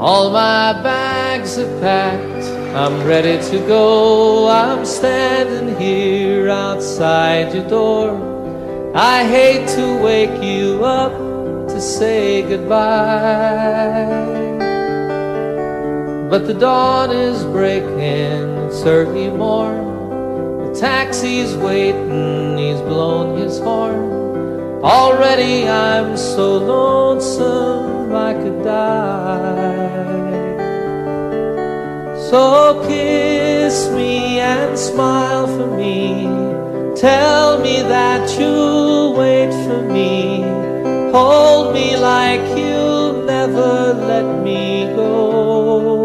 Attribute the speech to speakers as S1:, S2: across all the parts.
S1: All my bags are packed, I'm ready to go. I'm standing here outside your door. I hate to wake you up to say goodbye, but the dawn is breaking, it's early morn. The taxi's waiting, he's blown his horn. Already I'm so lonesome I could die. So kiss me and smile for me. Tell me that you'll wait for me. Hold me like you'll never let me go.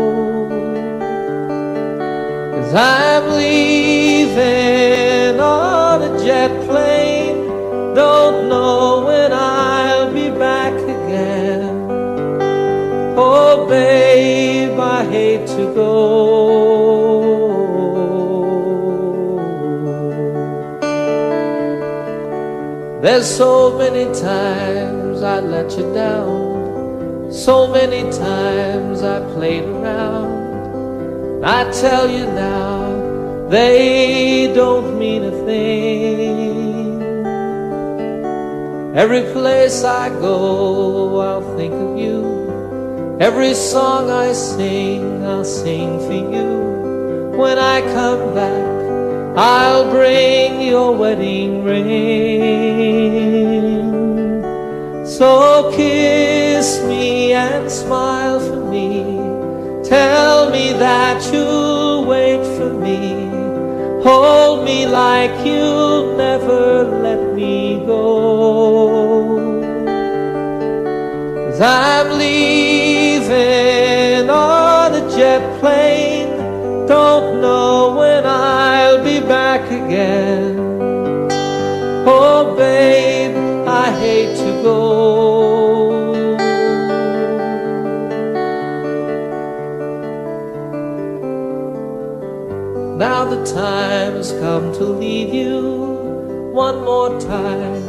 S1: 'Cause I'm leaving on a jet plane. Don't know when I'll be back again. Oh babe, I hate to go. There's so many times I let you down, so many times I played around. I tell you now, they don't mean a thing. Every place I go, I'll think of you. Every song I sing, I'll sing for you. When I come back, I'll bring your wedding ring. So kiss me and smile for me. Tell me that you'll wait for me. Hold me like you'll never let me go. 'Cause I'm leaving on a jet plane. Don't know when I'll be back again. Oh babe, I hate to go. Now the time's come to leave you one more time.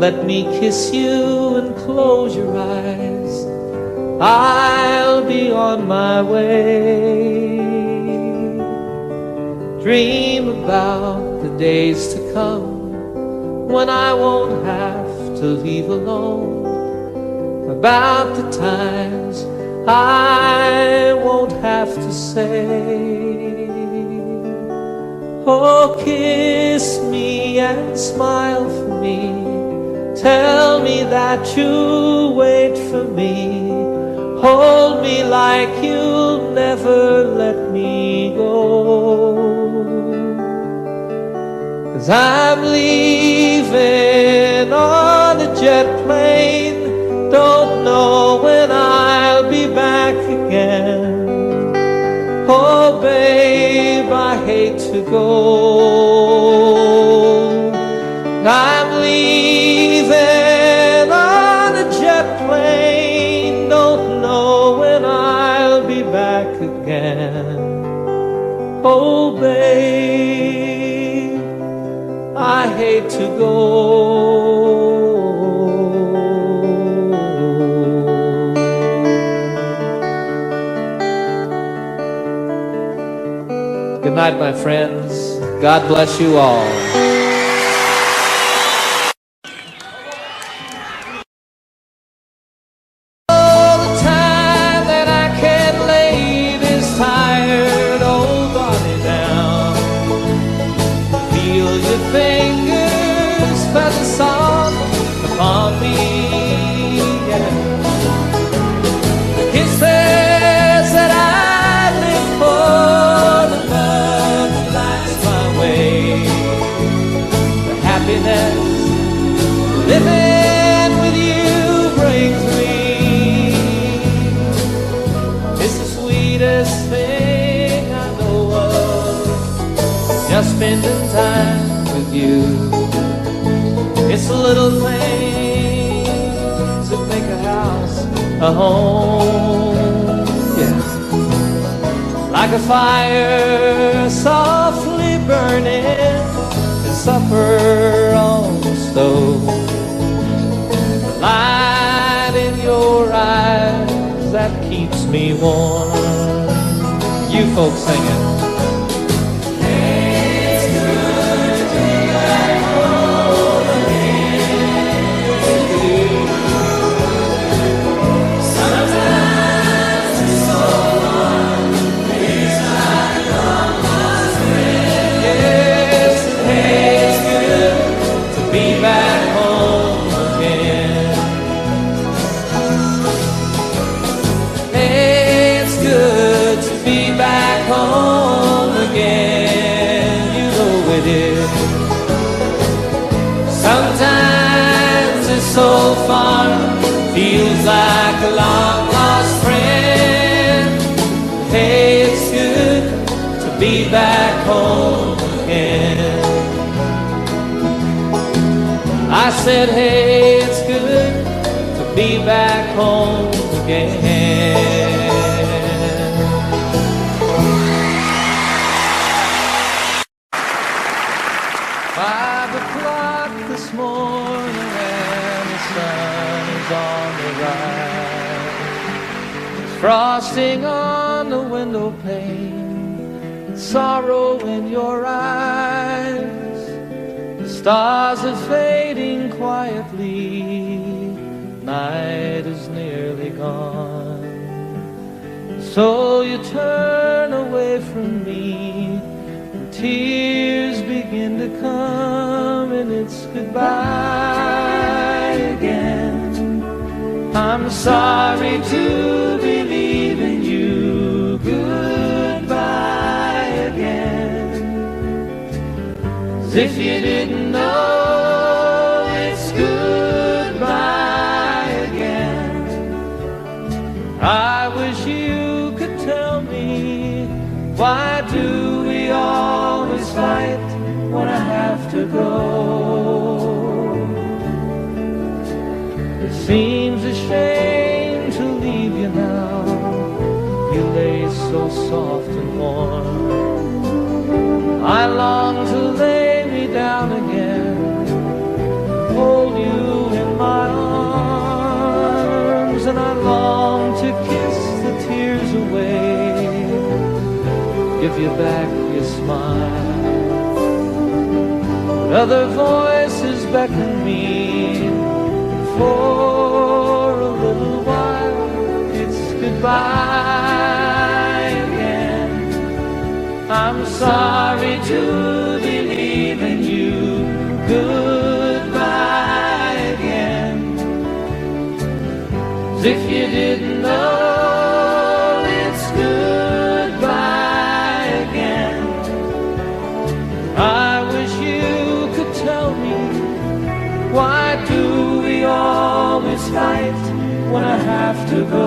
S1: Let me kiss you and close your eyes. I'll be on my way. Dream about the days to come when I won't have to leave alone. About the times I won't have to say, oh, kiss me and smile for me. Tell me that you'll wait for me. Hold me like you'll never let me go. 'Cause I'm leaving on a jet plane. Don't know when I'll be back again. Oh babe, I hate to go. I'm leaving on a jet plane. Don't know when I'll be back again. Oh babe, I hate to go. Good night, my friends. God bless you all. Oh, the time that I can't lay this tired old body down. Feel your fingers feather soft upon me. Yeah. The kisses that I live for, the love that lights my way, the happiness living with you brings me. It's the sweetest thing I know of, just spending time with you. It's the little things that make a house a home. Yeah. Like a fire softly burning and supper on the stove. The light in your eyes that keeps me warm. You folks sing it. So far, feels like a long lost friend. Hey, it's good to be back home again. I said, hey, it's good to be back home again. 5 o'clock this morning, sun is on the rise. There's frosting on the window pane, sorrow in your eyes. The stars are fading quietly, night is nearly gone. So you turn away from me, and tears begin to come, and it's goodbye again. I'm sorry to believe in you. Goodbye again. As if you didn't know, it's goodbye again. I wish you could tell me, why do we always fight when I have to go? It seems a shame to leave you now. You lay so soft and warm. I long to lay me down again, hold you in my arms, and I long to kiss the tears away, give you back your smile. But other voices beckon me, for a little while it's goodbye again. I'm sorry to believe in you. Goodbye again. As if you didn't know, it's goodbye again. I wish you could tell me, why do we always fight when I have to go?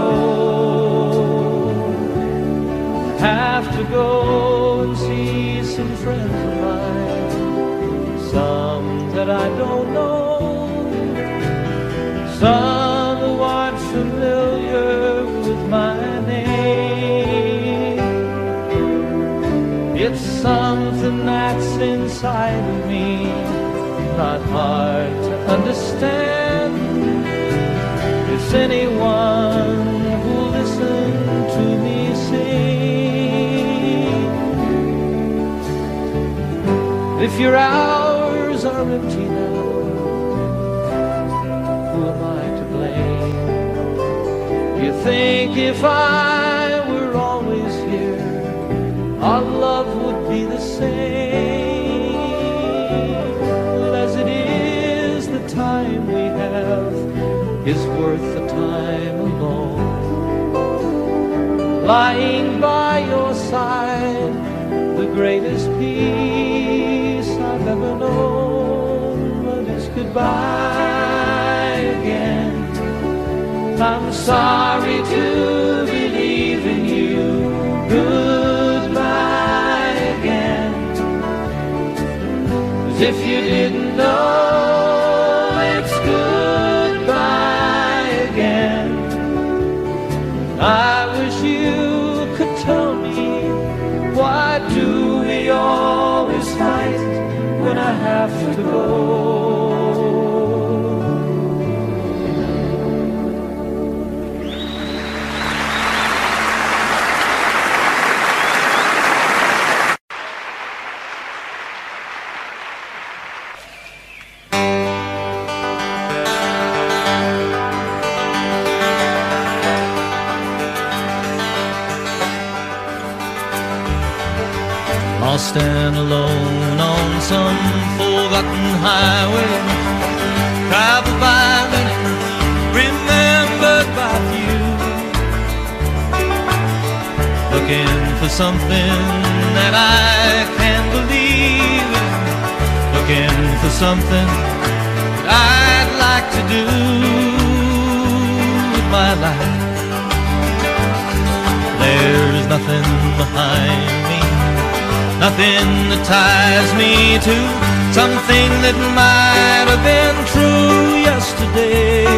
S1: I have to go and see some friends of mine, some that I don't know, some who aren't familiar with my name. It's something that's inside of me, not hard to understand. It's anyone who'll listen to me sing. If your hours are empty now, who am I to blame? You think if I were always here, our love would be the same. Well, as it is, the time we have is worth the time alone. Lying by your side, the greatest peace I've ever known. But it's goodbye again. I'm sorry to believe in you. Goodbye again. As if you didn't know, it's goodbye again. I wish you could tell me, why do we always fight when I have to go? stand alone on some forgotten highway, traveled by many, remembered by few, looking for something that I can believe in, looking for something that I'd like to do with my life. There's nothing behind me, nothing that ties me to something that might have been true yesterday.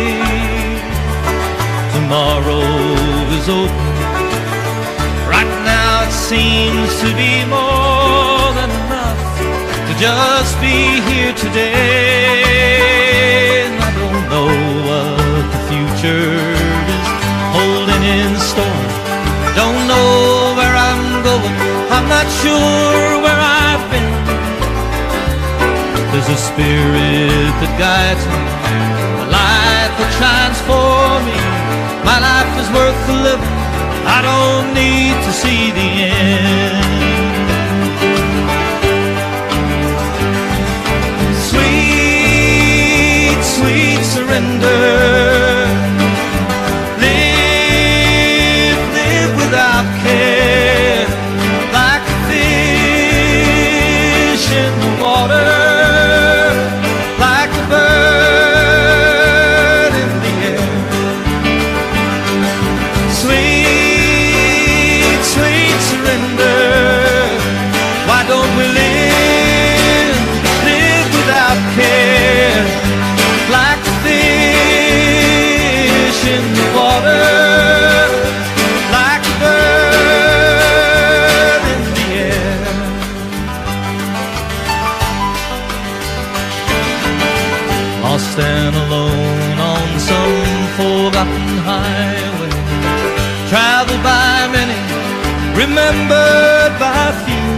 S1: Tomorrow is open. Right now it seems to be more than enough to just be here today. And I don't know what the future is holding in store. Don't know where I'm going, I'm not sure where I've been. There's a spirit that guides me, a light that shines for me. My life is worth the living, I don't need to see the end. Sweet, sweet surrender. Without care, like a fish in the water, like a bird in the air. Sweet, sweet surrender. Why don't we live without care, like a fish in the water? I'll stand alone on some forgotten highway, traveled by many, remembered by few,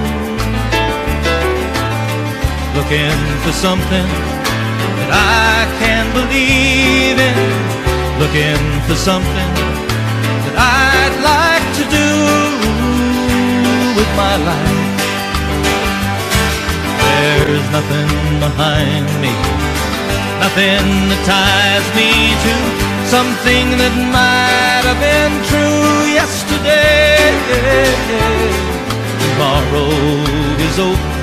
S1: looking for something that I can believe in, looking for something that I'd like to do with my life. There's nothing behind me, nothing that ties me to something that might have been true yesterday. Tomorrow is open.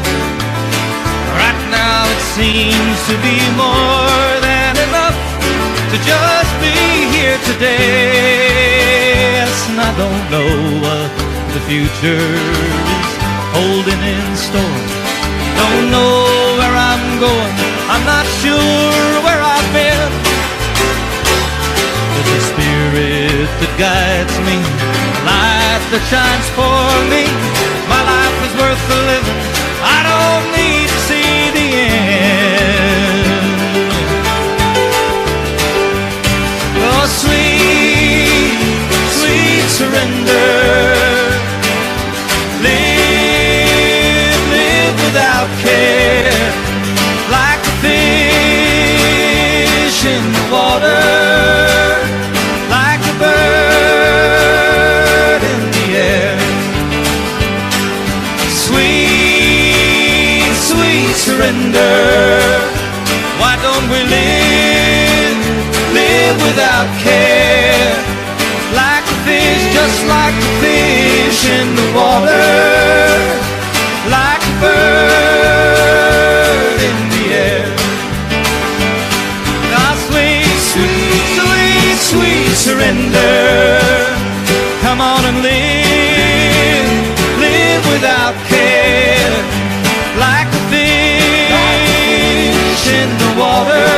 S1: Right now it seems to be more than enough to just be here today. Yes, and I don't know what the future is holding in store. Don't know where I'm going, I'm not sure where I've been. There's a spirit that guides me, a light that shines for me. My life is worth the living, I don't need to see the end. Oh, sweet, sweet surrender. Live without care, like a fish in the water, like a bird in the air. Sweet, sweet surrender. Why don't we live without care, like a fish, just like a fish in the water, like a bird in the air. Now sweet, sweet, sweet, sweet surrender. Come on and live without care, like a fish in the water,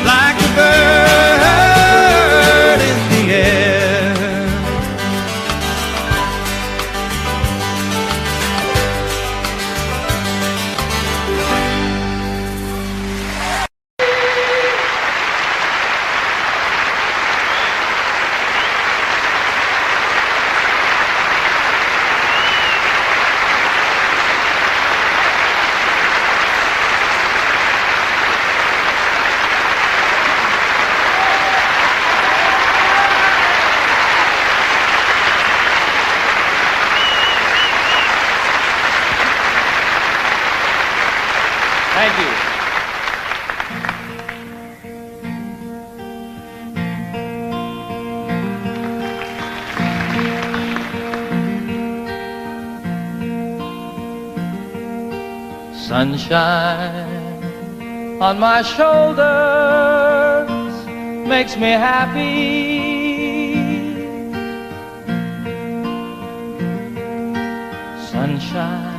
S1: like a bird in the air. Thank you. Sunshine on my shoulders makes me happy. Sunshine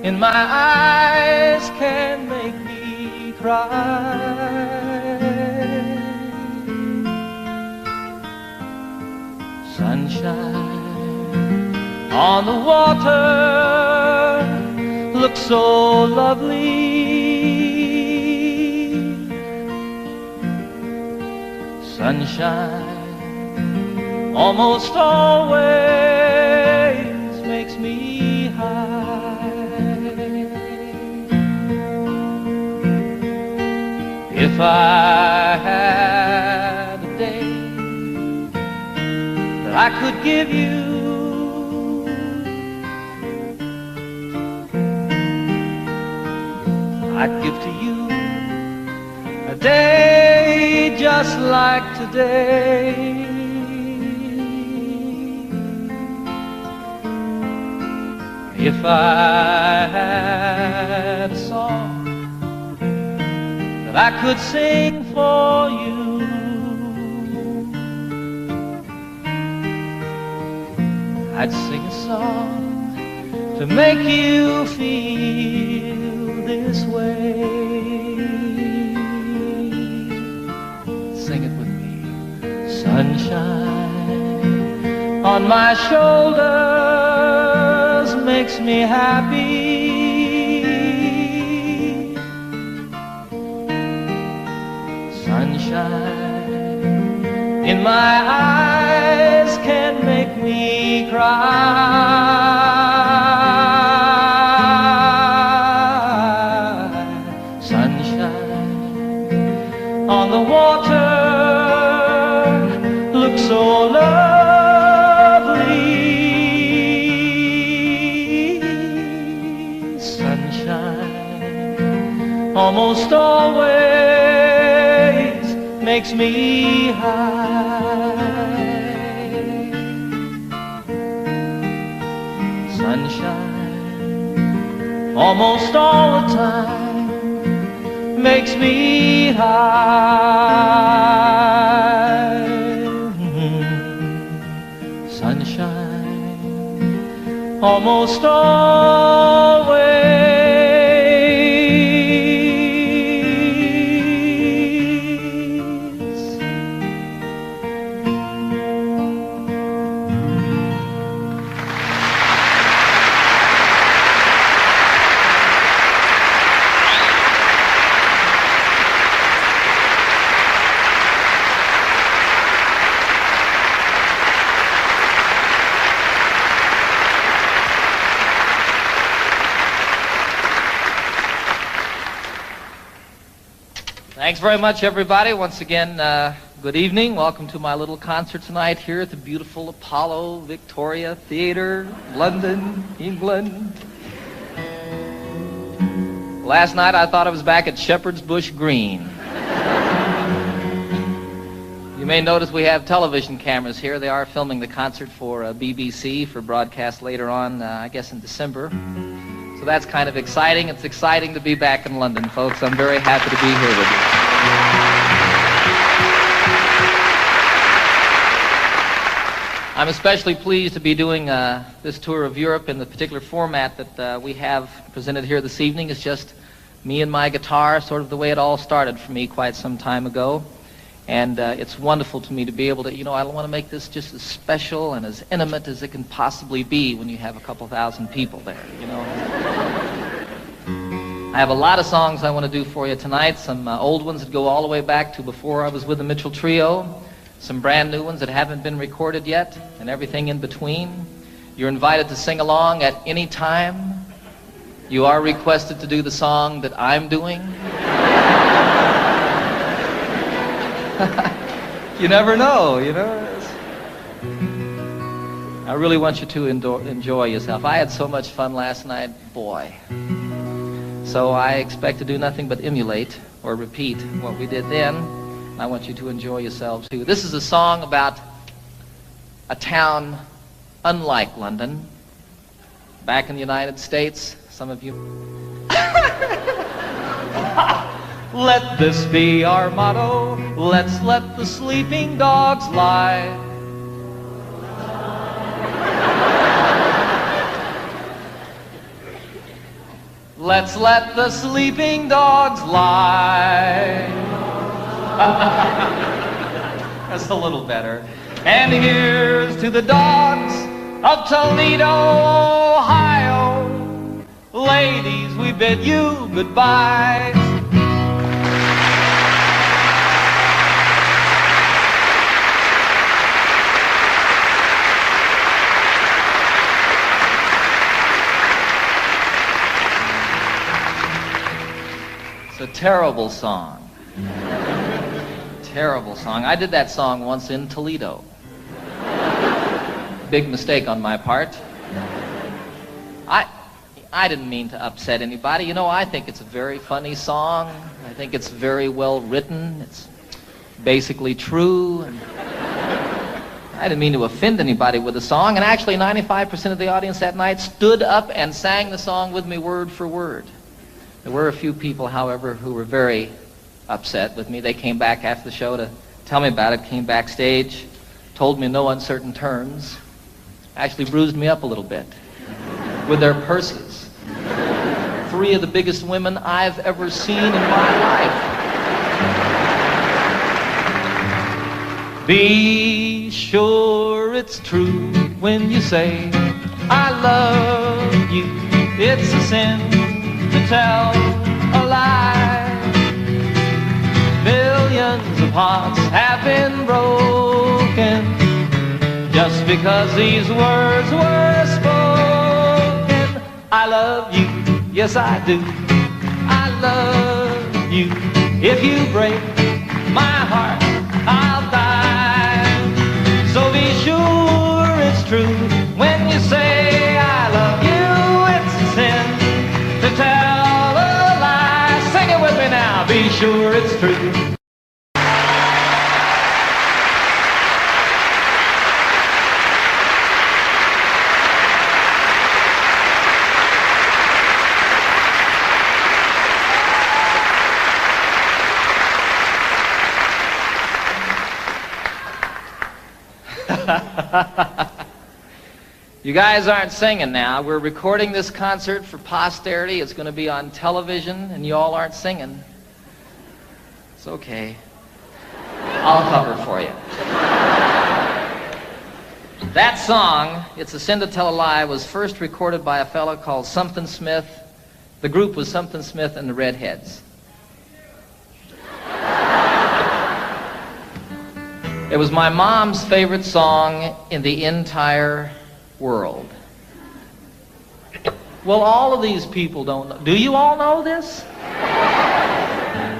S1: in my eyes can make me cry. Sunshine on the water looks so lovely. Sunshine almost always makes me high. If I had a day that I could give you, I'd give to you a day just like today. If I had a song that I could sing for you, I'd sing a song to make you feel this way. Sing it with me. Sunshine on my shoulders makes me happy. Sunshine in my eyes can make me cry. Sunshine on the water looks so lovely. Sunshine almost always makes me high. Sunshine almost all the time makes me high. Sunshine almost always. Thanks very much, everybody. Once again, good evening. Welcome to my little concert tonight here at the beautiful Apollo Victoria Theatre, London, England. Last night I thought I was back at Shepherd's Bush Green. You may notice we have television cameras here. They are filming the concert for BBC for broadcast later on, I guess in December. So that's kind of exciting. It's exciting to be back in London, folks. I'm very happy to be here with you. I'm especially pleased to be doing this tour of Europe in the particular format that we have presented here this evening. It's just me and my guitar, sort of the way it all started for me quite some time ago. And it's wonderful to me to be able to, I want to make this just as special and as intimate as it can possibly be when you have a couple thousand people there, I have a lot of songs I want to do for you tonight, some old ones that go all the way back to before I was with the Mitchell Trio, some brand new ones that haven't been recorded yet, and everything in between. You're invited to sing along at any time. You are requested to do the song that I'm doing. You never know, I really want you to enjoy yourself. I had so much fun last night, boy.
S2: So I expect to do nothing but emulate or repeat what we did then. I want you to enjoy yourselves too. This is a song about a town unlike London. Back in the United States, some of you... Let this be our motto. Let's let the sleeping dogs lie. Let's let the sleeping dogs lie. That's a little better. And here's to the dogs of Toledo, Ohio. Ladies, we bid you goodbye. It's a terrible song. Terrible song. I did that song once in Toledo. Big mistake on my part. I didn't mean to upset anybody. You know, I think it's a very funny song. I think it's very well written. It's basically true. And I didn't mean to offend anybody with the song. And actually, 95% of the audience that night stood up and sang the song with me word for word. There were a few people, however, who were very upset with me. They came back after the show to tell me about it, came backstage, told me in no uncertain terms, actually bruised me up a little bit with their purses. 3 of the biggest women I've ever seen in my life. Be sure it's true when you say, I love you. It's a sin to tell a lie. Millions of hearts have been broken just because these words were spoken. I love you, yes I do. I love you. If you break my heart, I'll die. So be sure it's true when you say I love you. It's a sin to tell a lie. Sing it with me now. Be sure it's true. You guys aren't singing now. We're recording this concert for posterity. It's going to be on television, and you all aren't singing. It's okay. I'll cover for you. That song, It's a Sin to Tell a Lie, was first recorded by a fellow called Something Smith. The group was Something Smith and the Redheads. It was my mom's favorite song in the entire world. Well, all of these people don't know. Do you all know this?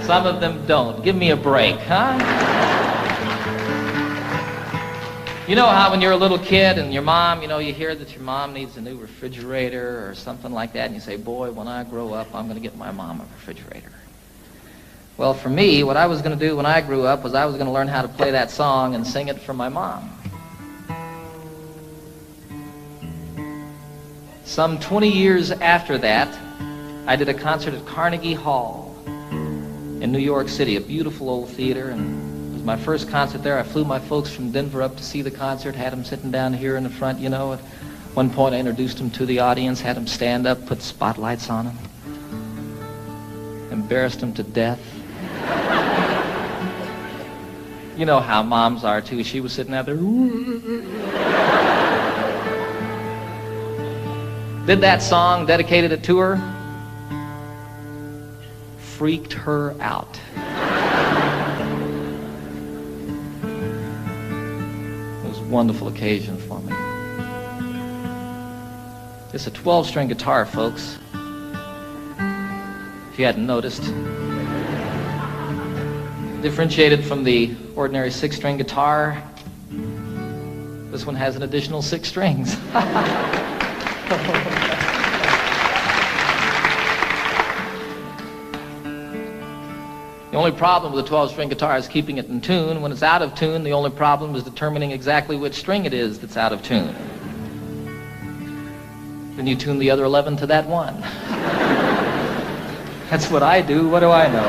S2: Some of them don't. Give me a break, huh? You know how when you're a little kid and your mom, you hear that your mom needs a new refrigerator or something like that, and you say, boy, when I grow up, I'm going to get my mom a refrigerator. Well, for me, what I was going to do when I grew up was I was going to learn how to play that song and sing it for my mom. Some 20 years after that, I did a concert at Carnegie Hall in New York City, a beautiful old theater, and it was my first concert there. I flew my folks from Denver up to see the concert, had them sitting down here in the front, At one point I introduced them to the audience, had them stand up, put spotlights on them, embarrassed them to death. You know how moms are, too. She was sitting out there. Did that song, dedicated it to her. Freaked her out. It was a wonderful occasion for me. It's a 12-string guitar, folks. If you hadn't noticed. Differentiated from the ordinary 6-string guitar, this one has an additional 6 strings. The only problem with a 12-string guitar is keeping it in tune. When it's out of tune, the only problem is determining exactly which string it is that's out of tune. Then you tune the other 11 to that one. That's what I do. What do I know?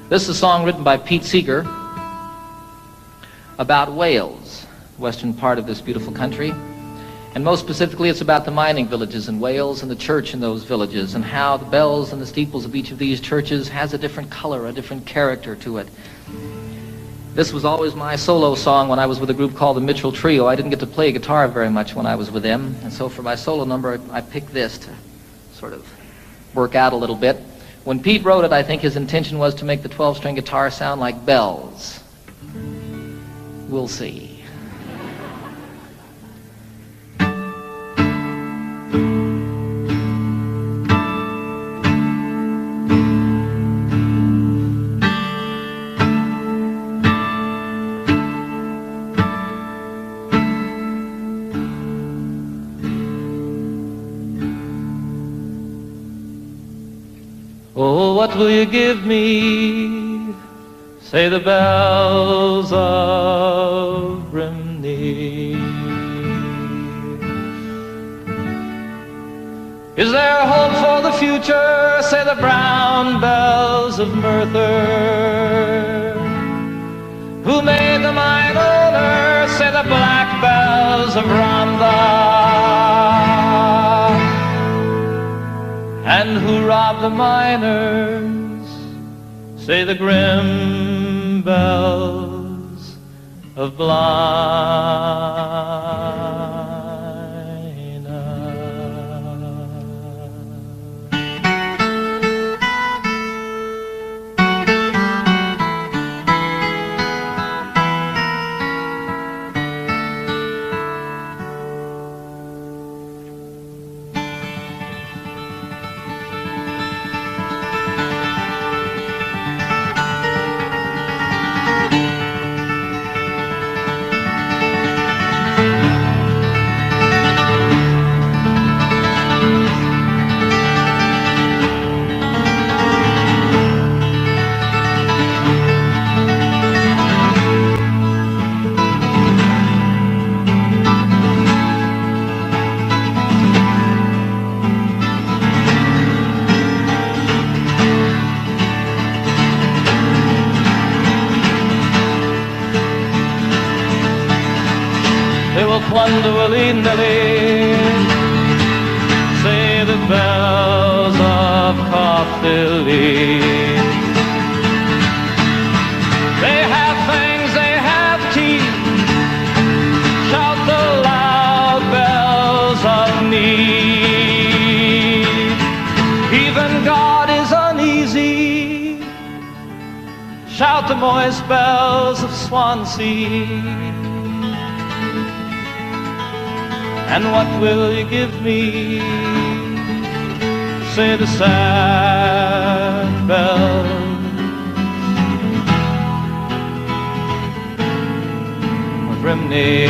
S2: This is a song written by Pete Seeger about Wales, the western part of this beautiful country. And most specifically, it's about the mining villages in Wales and the church in those villages, and how the bells and the steeples of each of these churches has a different color, a different character to it. This was always my solo song when I was with a group called the Mitchell Trio. I didn't get to play guitar very much when I was with them, and so for my solo number, I picked this to sort of work out a little bit. When Pete wrote it, I think his intention was to make the 12-string guitar sound like bells. We'll see. Oh, what will you give me? Say the bells of Brimney. Is there hope for the future? Say the brown bells of Merthyr. Who made the mine owner? Say the black bells of Rhondda. And who robbed the miners? Say the grim bells of Blyna. Plunder willy-nilly, say the bells of Caerphilly. They have fangs, they have teeth, shout the loud bells of need. Even God is uneasy, shout the moist bells of Swansea. And what will you give me? Say the sad bells of Brimney.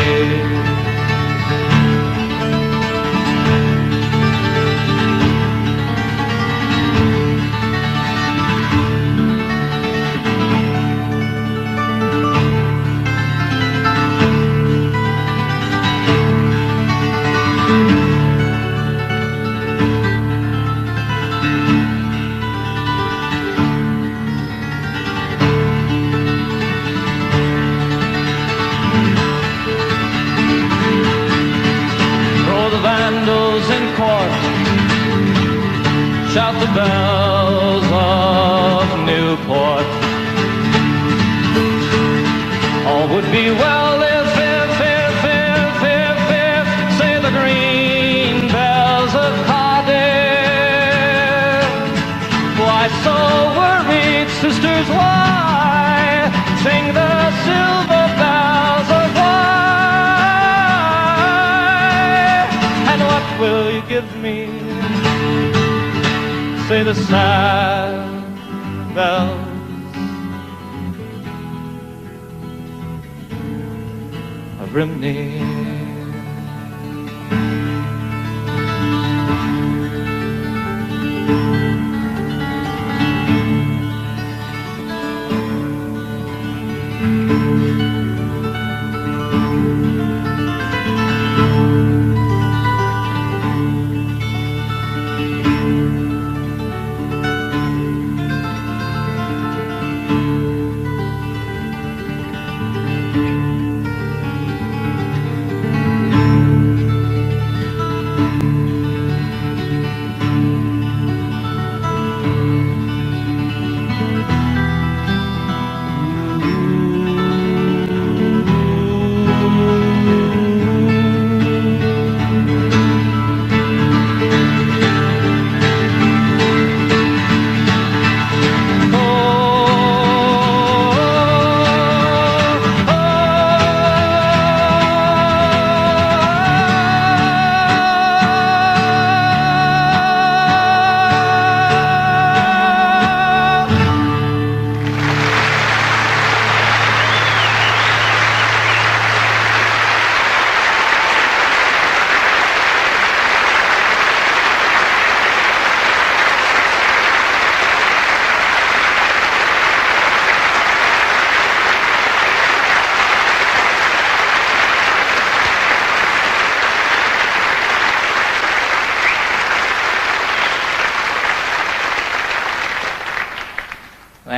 S2: Shout the bells of Newport. All would be well if, say the green bells of Cardiff. Why so worried, sisters, why sing the silver bells of why? And what will you give me? Say the sad bells of Brimney.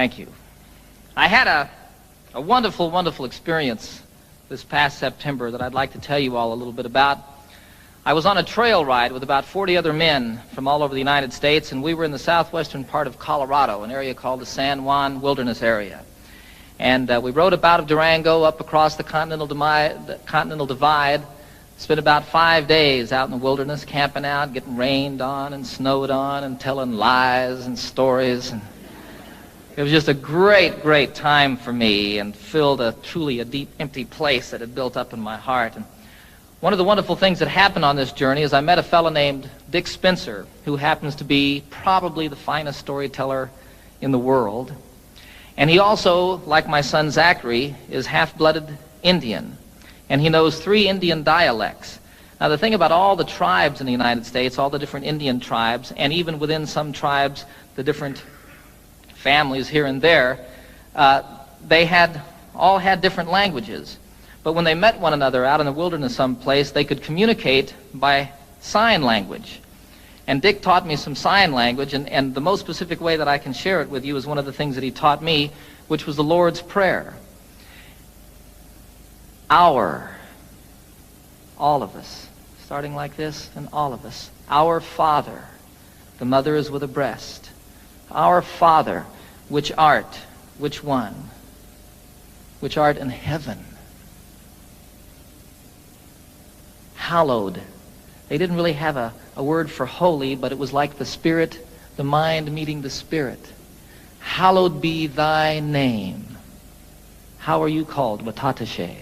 S2: Thank you. I had a wonderful, wonderful experience this past September that I'd like to tell you all a little bit about. I was on a trail ride with about 40 other men from all over the United States, and we were in the southwestern part of Colorado, an area called the San Juan Wilderness Area. And we rode up out of Durango up across the Continental Divide, spent about 5 days out in the wilderness, camping out, getting rained on and snowed on and telling lies and stories. And it was just a great, great time for me and filled truly a deep, empty place that had built up in my heart. And one of the wonderful things that happened on this journey is I met a fellow named Dick Spencer, who happens to be probably the finest storyteller in the world. And he also, like my son Zachary, is half-blooded Indian. And he knows 3 Indian dialects. Now, the thing about all the tribes in the United States, all the different Indian tribes, and even within some tribes, the different families here and there, they all had different languages. But when they met one another out in the wilderness someplace, they could communicate by sign language. And Dick taught me some sign language, and the most specific way that I can share it with you is one of the things that he taught me, which was the Lord's Prayer. Our, all of us, starting like this, and all of us. Our Father, the mother is with a breast. Our Father, which art, which one? Which art in heaven. Hallowed. They didn't really have a word for holy, but it was like the Spirit, the mind meeting the Spirit. Hallowed be thy name. How are you called? Watatashe.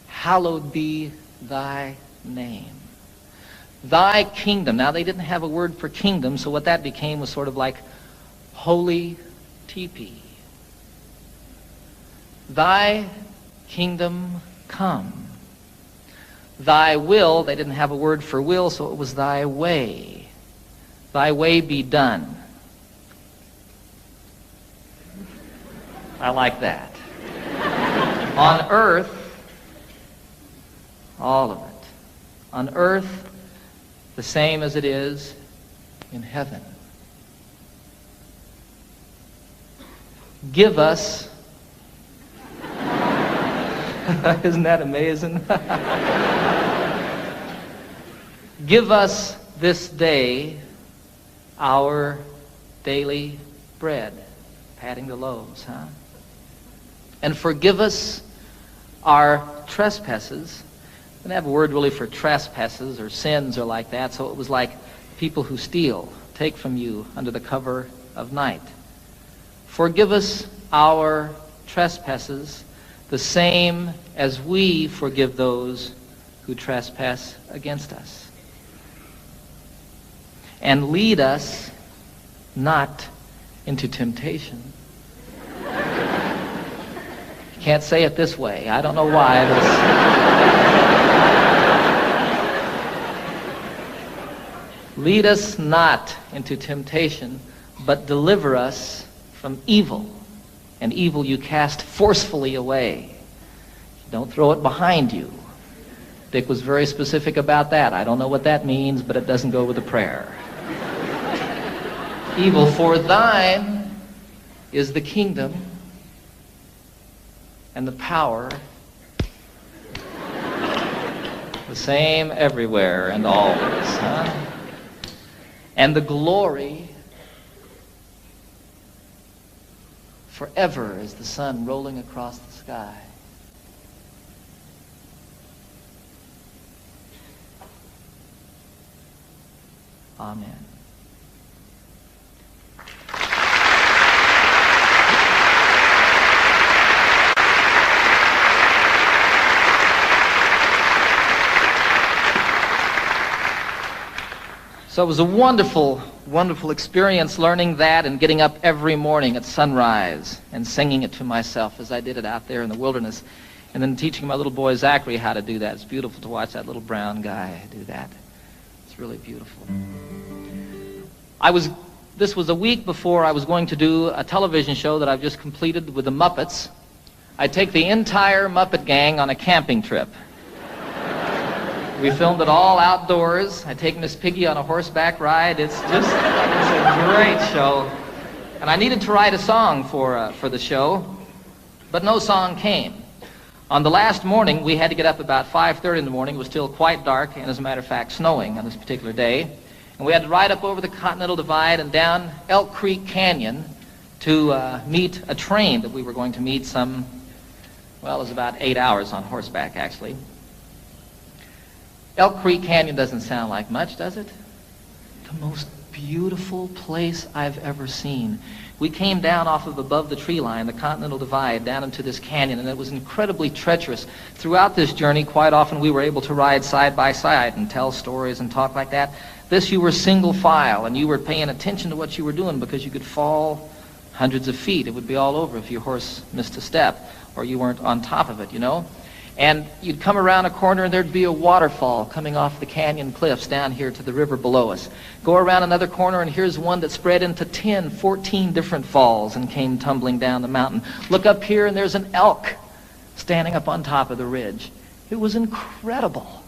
S2: Hallowed be thy name. Thy kingdom. Now, they didn't have a word for kingdom, so what that became was sort of like holy teepee. Thy kingdom come. Thy will, they didn't have a word for will, so it was thy way. Thy way be done. I like that. On earth, all of it. On earth, the same as it is in heaven. Give us, isn't that amazing? Give us this day our daily bread. Patting the loaves, huh? And forgive us our trespasses. I didn't have a word really for trespasses or sins or like that, so it was like people who steal, take from you under the cover of night. Forgive us our trespasses, the same as we forgive those who trespass against us. And lead us not into temptation. You can't say it this way. I don't know why. Lead us not into temptation, but deliver us from evil. And evil you cast forcefully away. Don't throw it behind you. Dick was very specific about that. I don't know what that means, but it doesn't go with the prayer. Evil, for thine is the kingdom and the power, the same everywhere and always, huh? And the glory forever as the sun rolling across the sky. Amen. So it was a wonderful, wonderful experience learning that and getting up every morning at sunrise and singing it to myself as I did it out there in the wilderness, and then teaching my little boy Zachary how to do that. It's beautiful to watch that little brown guy do that. It's really beautiful. This was a week before I was going to do a television show that I've just completed with the Muppets. I take the entire Muppet gang on a camping trip. We filmed it all outdoors. I take Miss Piggy on a horseback ride. It's a great show. And I needed to write a song for the show, but no song came. On the last morning, we had to get up about 5:30 in the morning. It was still quite dark, and as a matter of fact, snowing on this particular day. And we had to ride up over the Continental Divide and down Elk Creek Canyon to meet a train that we were going to meet it was about 8 hours on horseback, actually. Elk Creek Canyon doesn't sound like much, does it? The most beautiful place I've ever seen. We came down off of above the tree line, the Continental Divide, down into this canyon, and it was incredibly treacherous. Throughout this journey, quite often we were able to ride side by side and tell stories and talk like that. This, you were single file, and you were paying attention to what you were doing because you could fall hundreds of feet. It would be all over if your horse missed a step or you weren't on top of it, you know. And you'd come around a corner and there'd be a waterfall coming off the canyon cliffs down here to the river below us. Go around another corner and here's one that spread into 10, 14 different falls and came tumbling down the mountain. Look up here and there's an elk standing up on top of the ridge. It was incredible.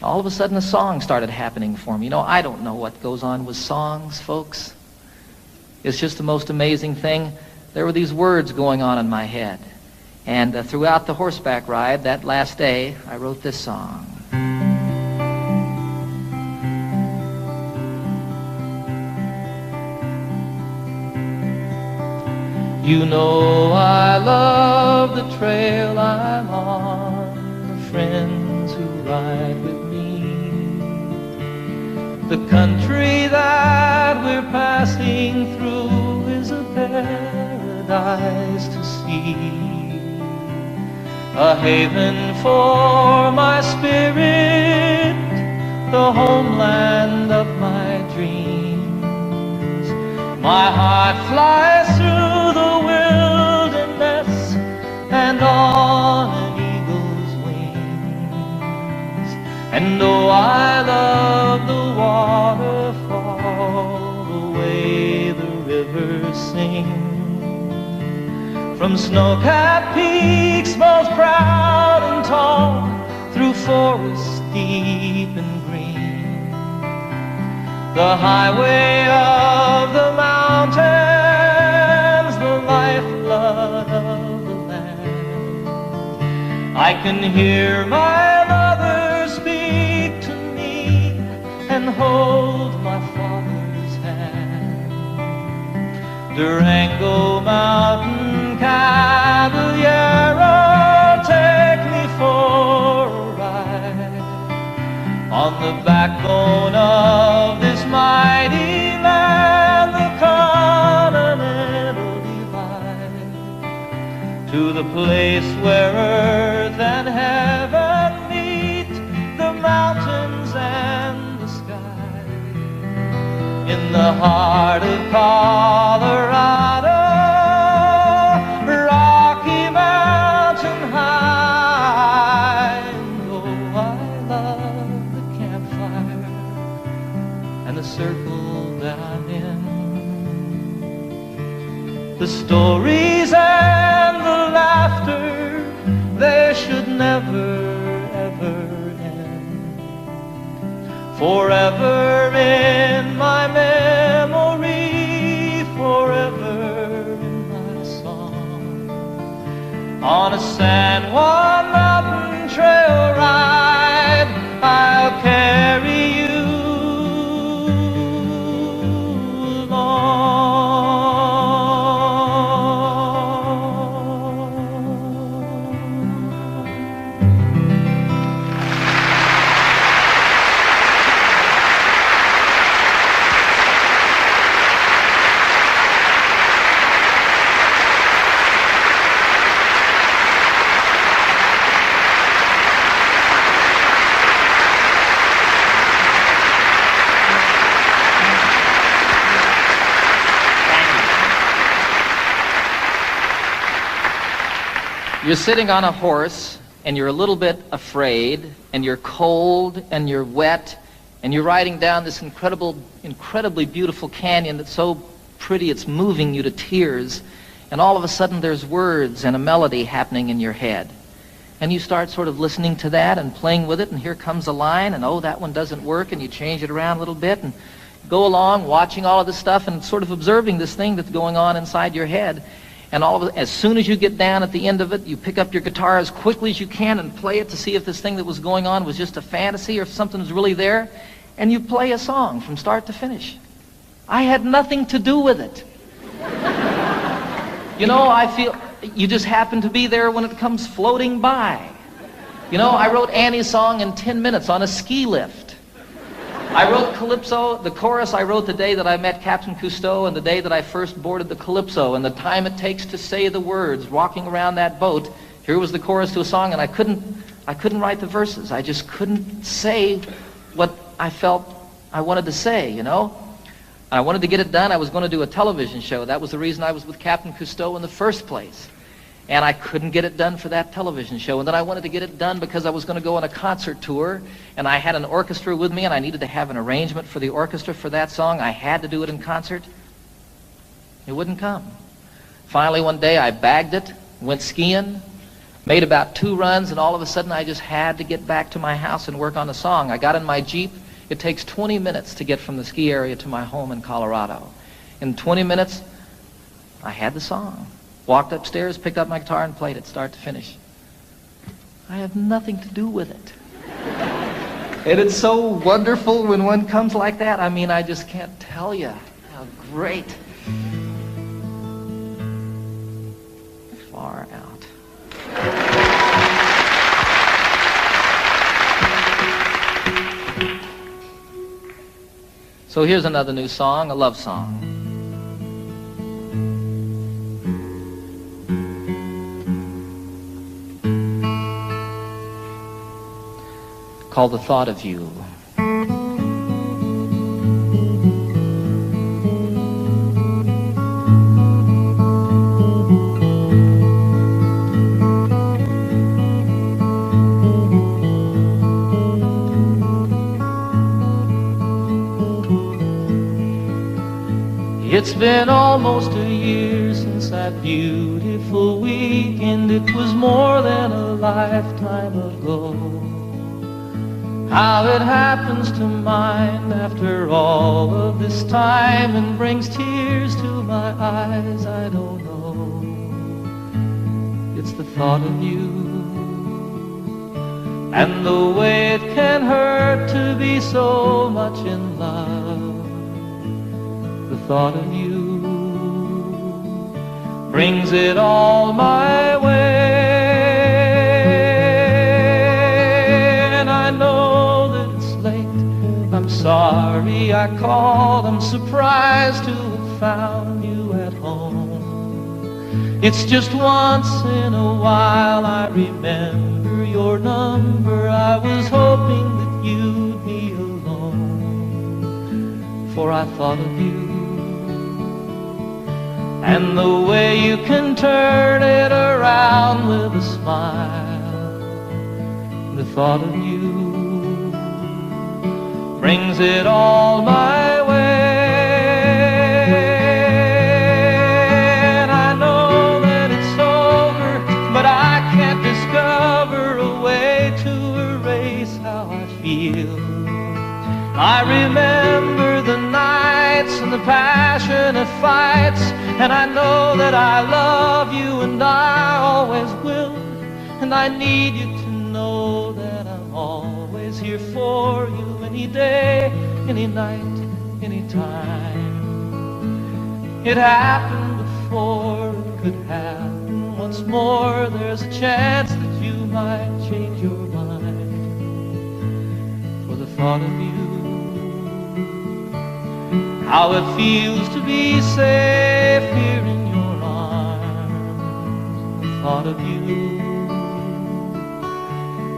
S2: All of a sudden a song started happening for me. You know, I don't know what goes on with songs, folks. It's just the most amazing thing. There were these words going on in my head. And throughout the horseback ride, that last day, I wrote this song. You know I love the trail I'm on, the friends who ride with me, the country that we're passing through is a paradise to see. A haven for my spirit, the homeland of my dreams. My heart flies through the wilderness and on an eagle's wings. And though I love the waterfall, the way the rivers sing, from snow-capped peaks most proud and tall, through forests deep and green, the highway of the mountains, the lifeblood of the land. I can hear my mother speak to me and hold my father's hand. Durango Mountain Caballero, take me for a ride on the backbone of this mighty land, the Continental Divide, to the place where earth and heaven meet, the mountains and the sky, in the heart of Colorado. Circle that I'm in, the stories and the laughter, they should never ever end. Forever in my memory, forever in my song. On a San Juan mountain trail ride, I'll carry you. You're sitting on a horse, and you're a little bit afraid, and you're cold, and you're wet, and you're riding down this incredibly beautiful canyon that's so pretty it's moving you to tears, and all of a sudden there's words and a melody happening in your head. And you start sort of listening to that and playing with it, and here comes a line, and oh, that one doesn't work, and you change it around a little bit, and go along watching all of this stuff and sort of observing this thing that's going on inside your head. And all of it, as soon as you get down at the end of it, you pick up your guitar as quickly as you can and play it to see if this thing that was going on was just a fantasy or if something was really there. And you play a song from start to finish. I had nothing to do with it. You know, I feel you just happen to be there when it comes floating by. You know, I wrote Annie's song in 10 minutes on a ski lift. I wrote Calypso, the chorus I wrote the day that I met Captain Cousteau and the day that I first boarded the Calypso, and the time it takes to say the words walking around that boat. Here was the chorus to a song, and I couldn't write the verses. I just couldn't say what I felt I wanted to say, you know. I wanted to get it done. I was going to do a television show. That was the reason I was with Captain Cousteau in the first place. And I couldn't get it done for that television show. And then I wanted to get it done because I was going to go on a concert tour, and I had an orchestra with me, and I needed to have an arrangement for the orchestra for that song. I had to do it in concert. It wouldn't come. Finally, one day, I bagged it, went skiing, made about 2 runs, and all of a sudden, I just had to get back to my house and work on the song. I got in my Jeep. It takes 20 minutes to get from the ski area to my home in Colorado. In 20 minutes, I had the song. Walked upstairs, picked up my guitar, and played it start to finish. I have nothing to do with it. And it's so wonderful when one comes like that. I mean, I just can't tell you how great. Far out. So here's another new song, a love song. Called The Thought of You. It's been almost a year since that beautiful weekend. It was more than a lifetime ago. How it happens to mind after all of this time and brings tears to my eyes, I don't know. It's the thought of you and the way it can hurt to be so much in love. The thought of you brings it all my way. And I know that it's late. I'm sorry I called. I'm surprised to have found you at home. It's just once in a while I remember your number. I was hoping that you'd be alone, for I thought of you and the way you can turn it around with a smile. The thought of you brings it all my way. And I know that it's over, but I can't discover a way to erase how I feel. I remember the nights and the passionate fights, and I know that I love you and I always will. And I need you to know that I'm always here for you, any day, any night, any time. It happened before, it could happen once more. There's a chance that you might change your mind. For the thought of you, how it feels to be safe here in your arms. The thought of you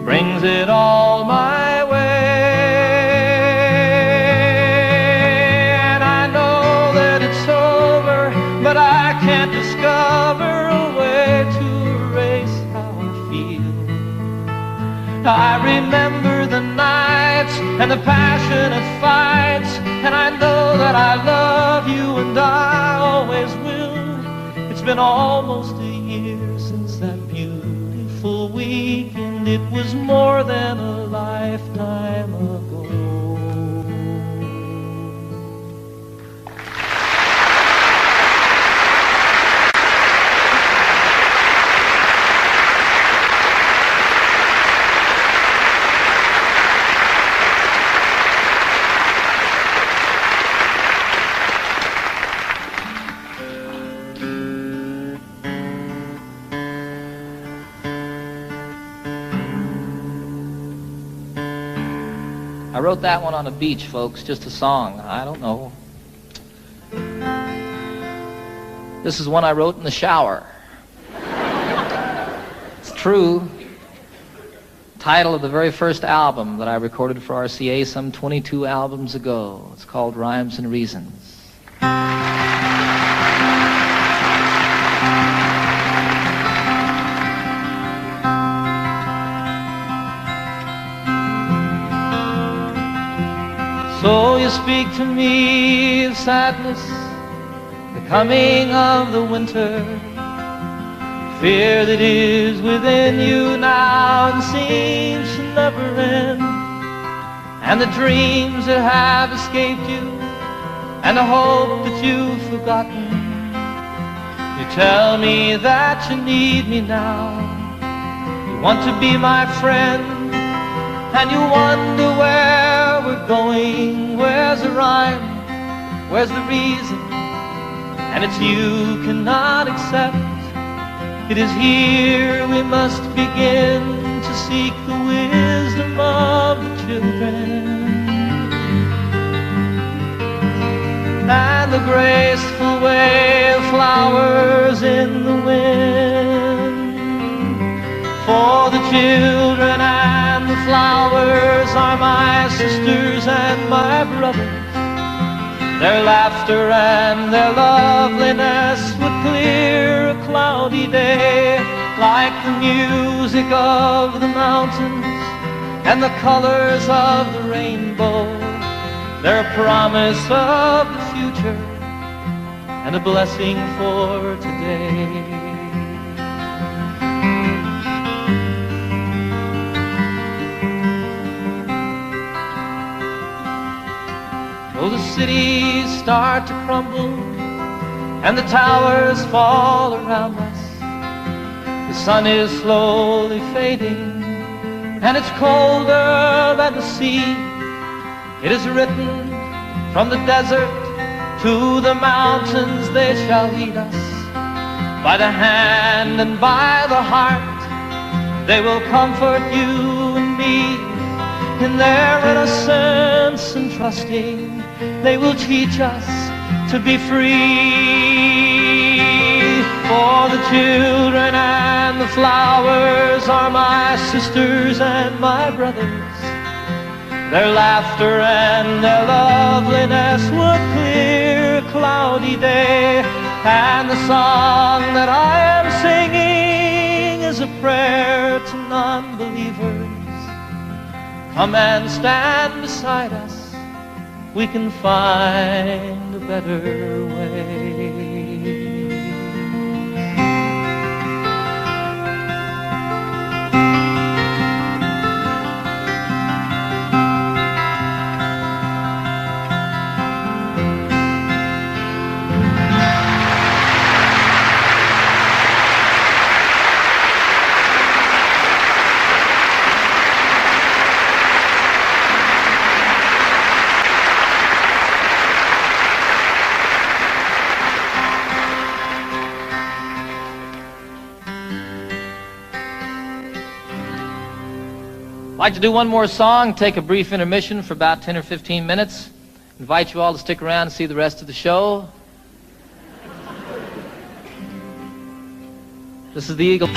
S2: brings it all my way. And I know that it's over, but I can't discover a way to erase how I feel. I remember the nights and the passionate fights, and I know that I love you and I always will. It's been almost a year since that beautiful weekend. It was more than a lifetime ago. I wrote that one on a beach, folks, just a song. I don't know. This is one I wrote in the shower. It's true. Title of the very first album that I recorded for RCA some 22 albums ago. It's called Rhymes and Reasons. So you speak to me of sadness, the coming of the winter, fear that is within you now and seems to never end, and the dreams that have escaped you, and the hope that you've forgotten. You tell me that you need me now, you want to be my friend, and you wonder where we're going, where's the rhyme, where's the reason, and it's you cannot accept. It is here we must begin to seek the wisdom of the children, and the graceful way of flowers in the wind. For the children and the flowers are my sisters and my brothers. Their laughter and their loveliness would clear a cloudy day, like the music of the mountains and the colors of the rainbow. They're a promise of the future and a blessing for today. Though the cities start to crumble and the towers fall around us, the sun is slowly fading and it's colder than the sea. It is written from the desert to the mountains, they shall lead us by the hand and by the heart. They will comfort you and me in their innocence and trusting. They will teach us to be free. For the children and the flowers are my sisters and my brothers. Their laughter and their loveliness would clear a cloudy day. And the song that I am singing is a prayer to non-believers. Come and stand beside us, we can find a better way. I'd like to do one more song, take a brief intermission for about 10 or 15 minutes. Invite you all to stick around and see the rest of the show. This is the Eagle.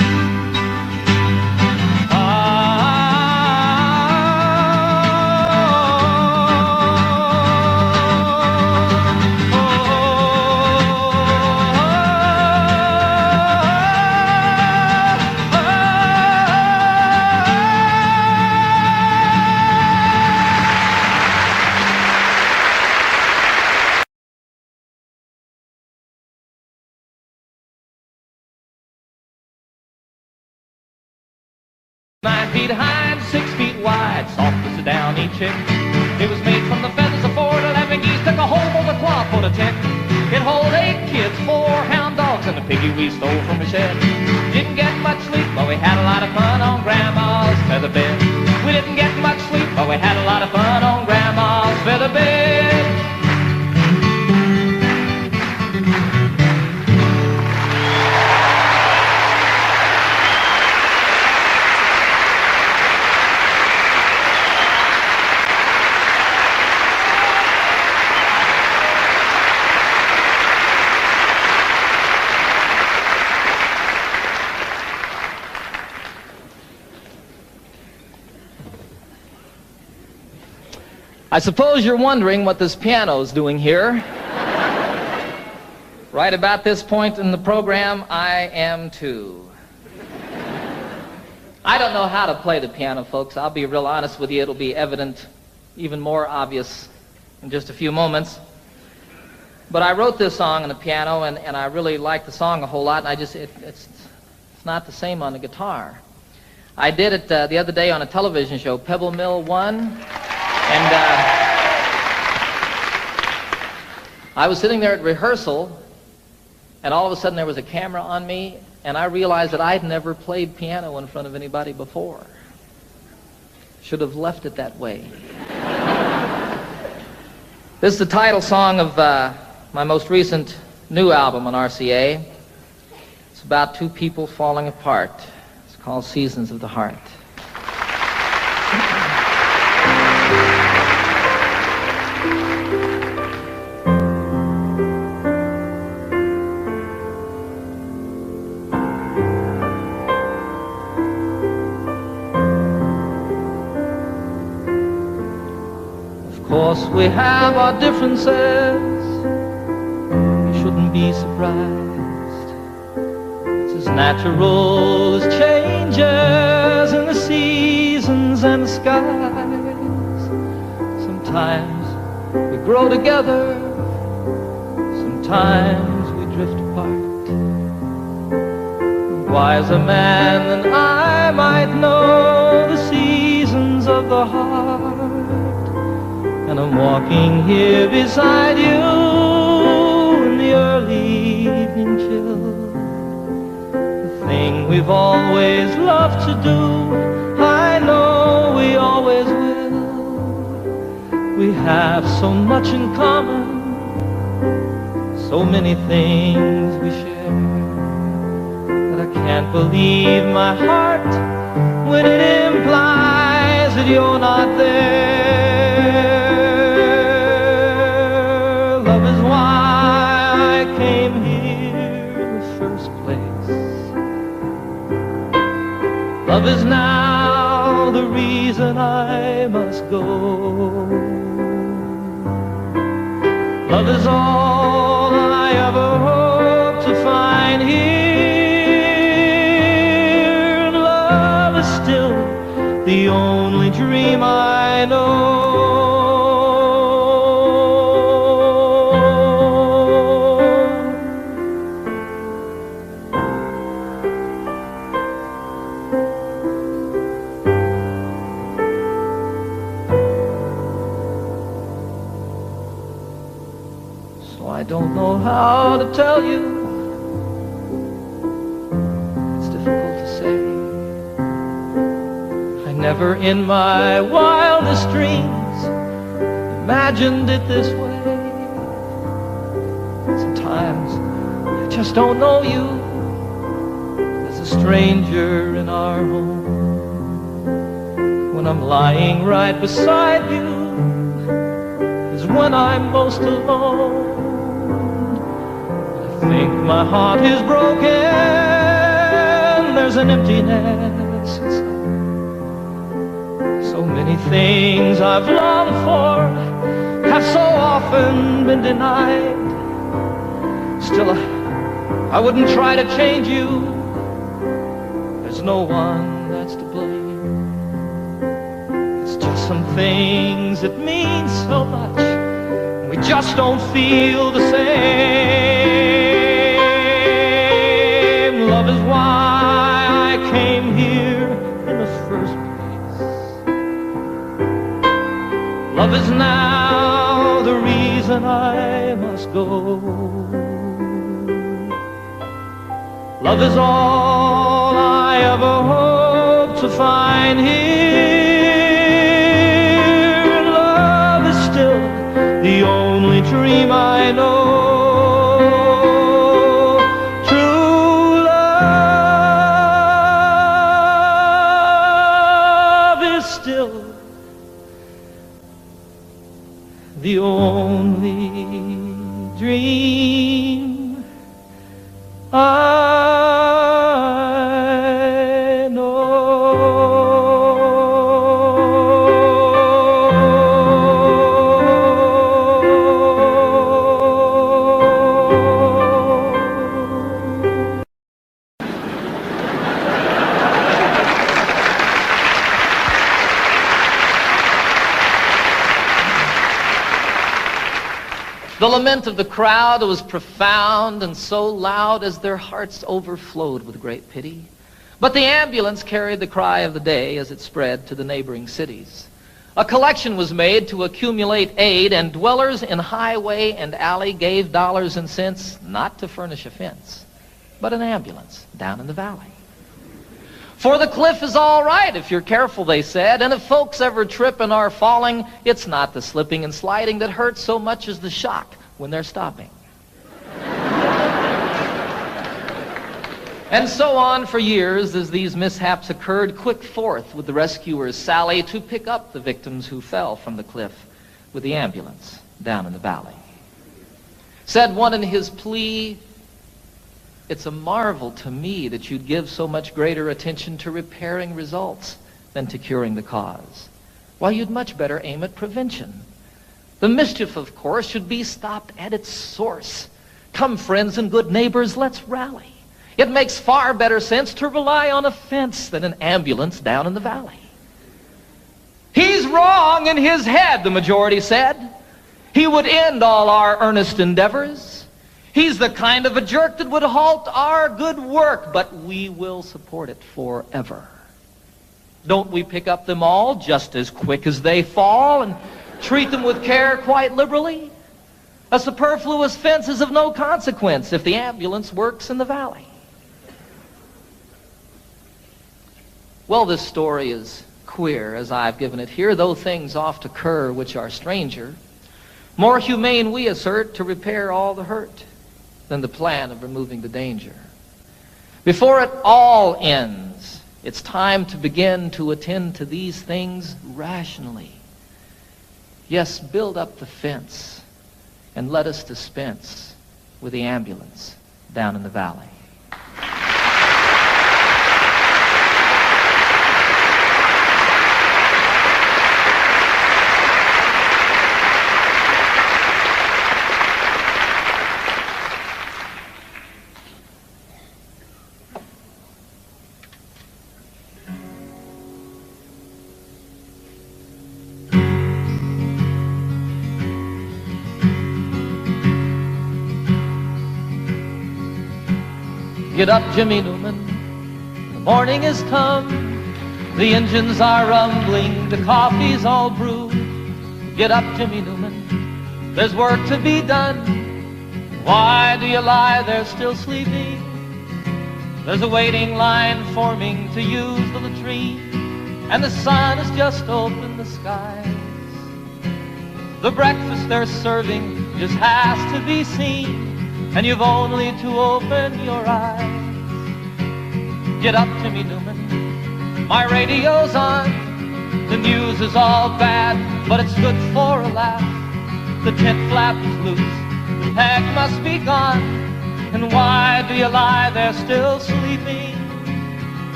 S2: High and 6 feet wide, soft as a downy chick. It was made from the feathers of 4 to 11 geese, took a whole bowl of cloth for the tick. It hold 8 kids, 4 hound dogs, and a piggy we stole from a shed. Didn't get much sleep, but we had a lot of fun on Grandma's feather bed. We didn't get much sleep, but we had a lot of fun on Grandma's feather bed. I suppose you're wondering what this piano's doing here. Right about this point in the program, I am too. I don't know how to play the piano, folks. I'll be real honest with you. It'll be evident, even more obvious, in just a few moments. But I wrote this song on the piano, and I really like the song a whole lot, and it's not the same on the guitar. I did it the other day on a television show, Pebble Mill 1, and I was sitting there at rehearsal, and all of a sudden there was a camera on me, and I realized that I'd never played piano in front of anybody before. Should have left it that way. This is the title song of my most recent new album on RCA. It's about two people falling apart. It's called Seasons of the Heart. Of course we have our differences. Shouldn't be surprised. It's as natural as changes in the seasons and the skies. Sometimes we grow together, sometimes we drift apart. A wiser man than I might know the seasons of the heart. And I'm walking here beside you, the early evening chill. The thing we've always loved to do, I know we always will. We have so much in common, so many things we share, that I can't believe my heart when it implies that you're not there. Love is why came here in the first place. Love is now the reason I must go. Love is all I ever hope to find here. And love is still the only dream I know. I don't know how to tell you. It's difficult to say. I never in my wildest dreams imagined it this way. Sometimes I just don't know you. As a stranger in our home, when I'm lying right beside you, is when I'm most alone. I think my heart is broken. There's an emptiness inside. So many things I've longed for have so often been denied. Still, I wouldn't try to change you. There's no one that's to blame. It's just some things that mean so much. We just don't feel the same. Love is why I came here in the first place. Love is now the reason I must go. Love is all I ever hope to find here. Love is still the only dream I know. True love is still the only dream I know. The lament of the crowd was profound and so loud as their hearts overflowed with great pity. But the ambulance carried the cry of the day as it spread to the neighboring cities. A collection was made to accumulate aid, and dwellers in highway and alley gave dollars and cents, not to furnish a fence, but an ambulance down in the valley. For the cliff is all right if you're careful, they said, and if folks ever trip and are falling, it's not the slipping and sliding that hurts so much as the shock when they're stopping. And so on for years as these mishaps occurred, quick forth with the rescuers sally to pick up the victims who fell from the cliff with the ambulance down in the valley. Said one in his plea, "It's a marvel to me that you'd give so much greater attention to repairing results than to curing the cause. Why, you'd much better aim at prevention. The mischief, of course, should be stopped at its source. Come, friends and good neighbors, let's rally. It makes far better sense to rely on a fence than an ambulance down in the valley." "He's wrong in his head," the majority said. "He would end all our earnest endeavors. He's the kind of a jerk that would halt our good work, but we will support it forever. Don't we pick up them all just as quick as they fall and treat them with care quite liberally? A superfluous fence is of no consequence if the ambulance works in the valley." Well, this story is queer as I've given it here, though things oft occur which are stranger. More humane, we assert, to repair all the hurt than the plan of removing the danger. Before it all ends, it's time to begin to attend to these things rationally. Yes, build up the fence and let us dispense with the ambulance down in the valley. Get up, Jimmy Newman, the morning has come. The engines are rumbling, the coffee's all brewed. Get up, Jimmy Newman, there's work to be done. Why do you lie there still sleeping? There's a waiting line forming to use the latrine, and the sun has just opened the skies. The breakfast they're serving just has to be seen, and you've only to open your eyes. Get up, Jimmy Newman, my radio's on. The news is all bad, but it's good for a laugh. The tent flap is loose, the peg must be gone. And why do you lie there still sleeping?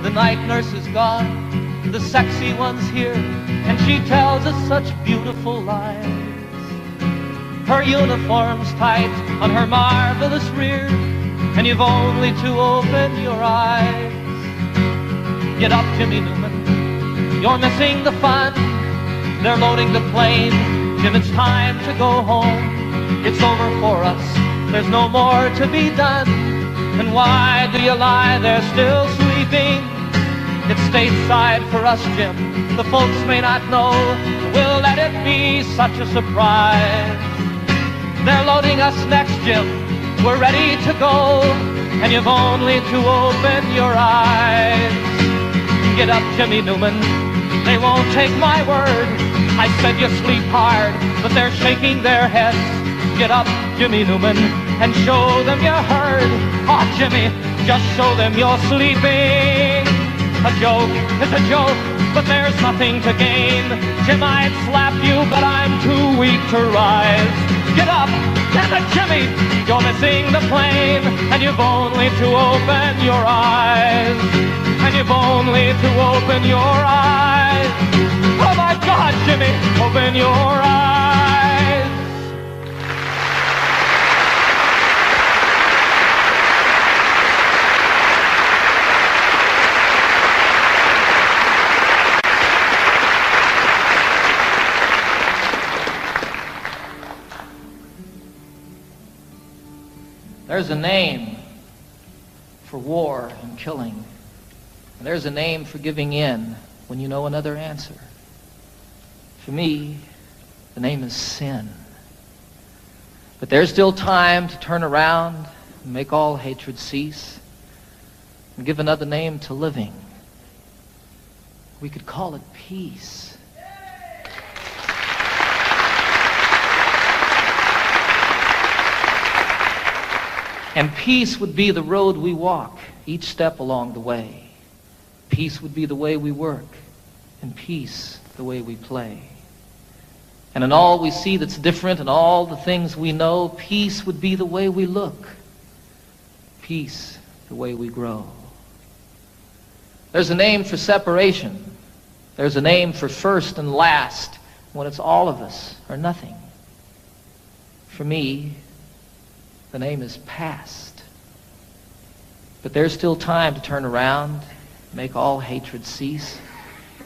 S2: The night nurse is gone, the sexy one's here, and she tells us such beautiful lies. Her uniform's tight on her marvelous rear, and you've only to open your eyes. Get up, Jimmy Newman, you're missing the fun. They're loading the plane, Jim, it's time to go home. It's over for us, there's no more to be done. And why do you lie there still sleeping? It's stateside for us, Jim, the folks may not know. We'll let it be such a surprise. They're loading us next, Jim, we're ready to go, and you've only to open your eyes. Get up, Jimmy Newman, they won't take my word. I said you sleep hard, but they're shaking their heads. Get up, Jimmy Newman, and show them you heard. Oh, Jimmy, just show them you're sleeping. A joke is a joke, but there's nothing to gain. Jim, I'd slap you, but I'm too weak to rise. Get up, damn it, Jimmy, you're missing the plane, and you've only to open your eyes. And you've only to open your eyes. Oh my God, Jimmy, open your eyes. There's a name for war and killing. And there's a name for giving in when you know another answer. For me, the name is sin. But there's still time to turn around and make all hatred cease and give another name to living. We could call it peace. And peace would be the road we walk each step along the way. Peace would be the way we work, and peace the way we play. And in all we see that's different and all the things we know, peace would be the way we look. Peace the way we grow. There's a name for separation. There's a name for first and last when it's all of us or nothing. For me, the name is past. But there's still time to turn around, make all hatred cease,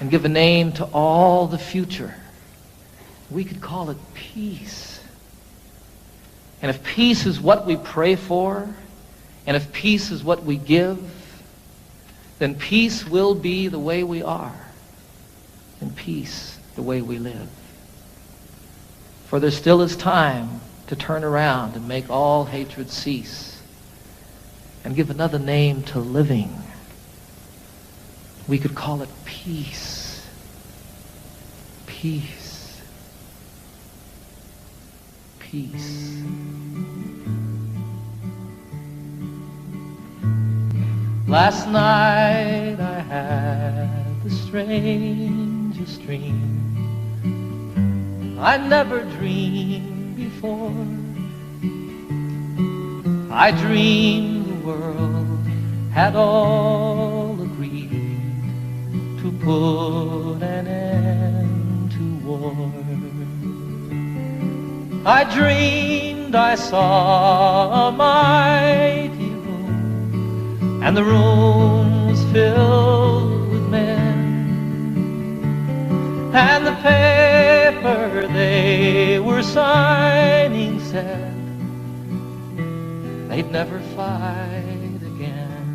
S2: and give a name to all the future. We could call it peace. And if peace is what we pray for, and if peace is what we give, then peace will be the way we are, and peace the way we live. For there still is time to turn around and make all hatred cease and give another name to living. We could call it peace. Peace. Peace. Last night I had the strangest dream. I never dreamed before. I dreamed the world had all agreed to put an end to war. I dreamed I saw a mighty room, and the room was filled with men, and the paper they were signing said they'd never fight again.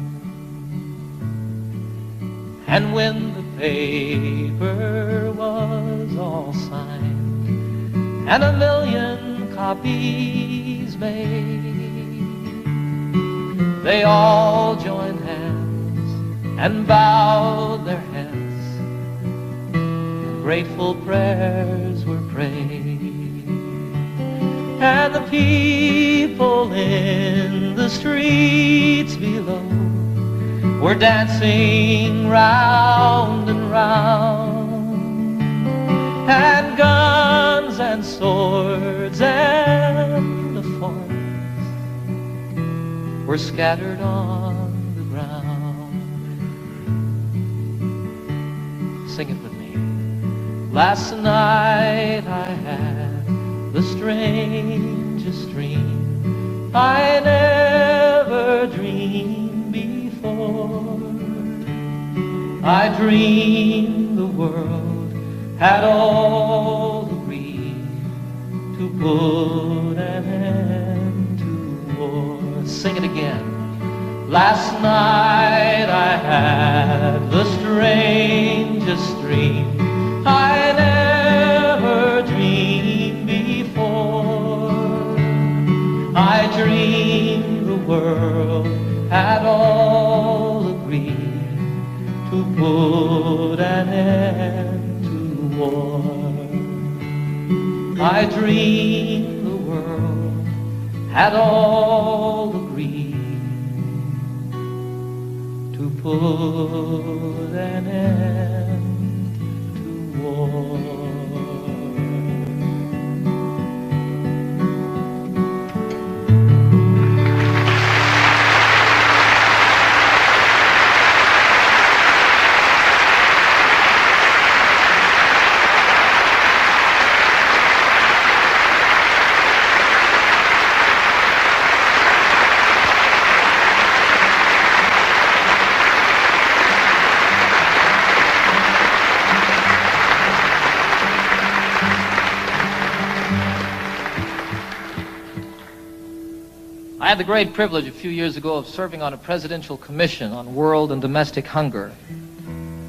S2: And when the paper was all signed and 1,000,000 copies made, they all joined hands and bowed their heads, and grateful prayers were prayed. And the people in the streets below were dancing round and round, and guns and swords and the forms were scattered on the ground. Sing it with me. Last night I had the strangest dream. I never dreamed before. I dreamed the world had all agreed to put an end to war. Sing it again. Last night I had the strangest dream. I never dreamed before. I dreamed the world had all agreed to put an end to war. I dreamed the world had all agreed to put an end to war. had the great privilege a few years ago of serving on a presidential commission on world and domestic hunger.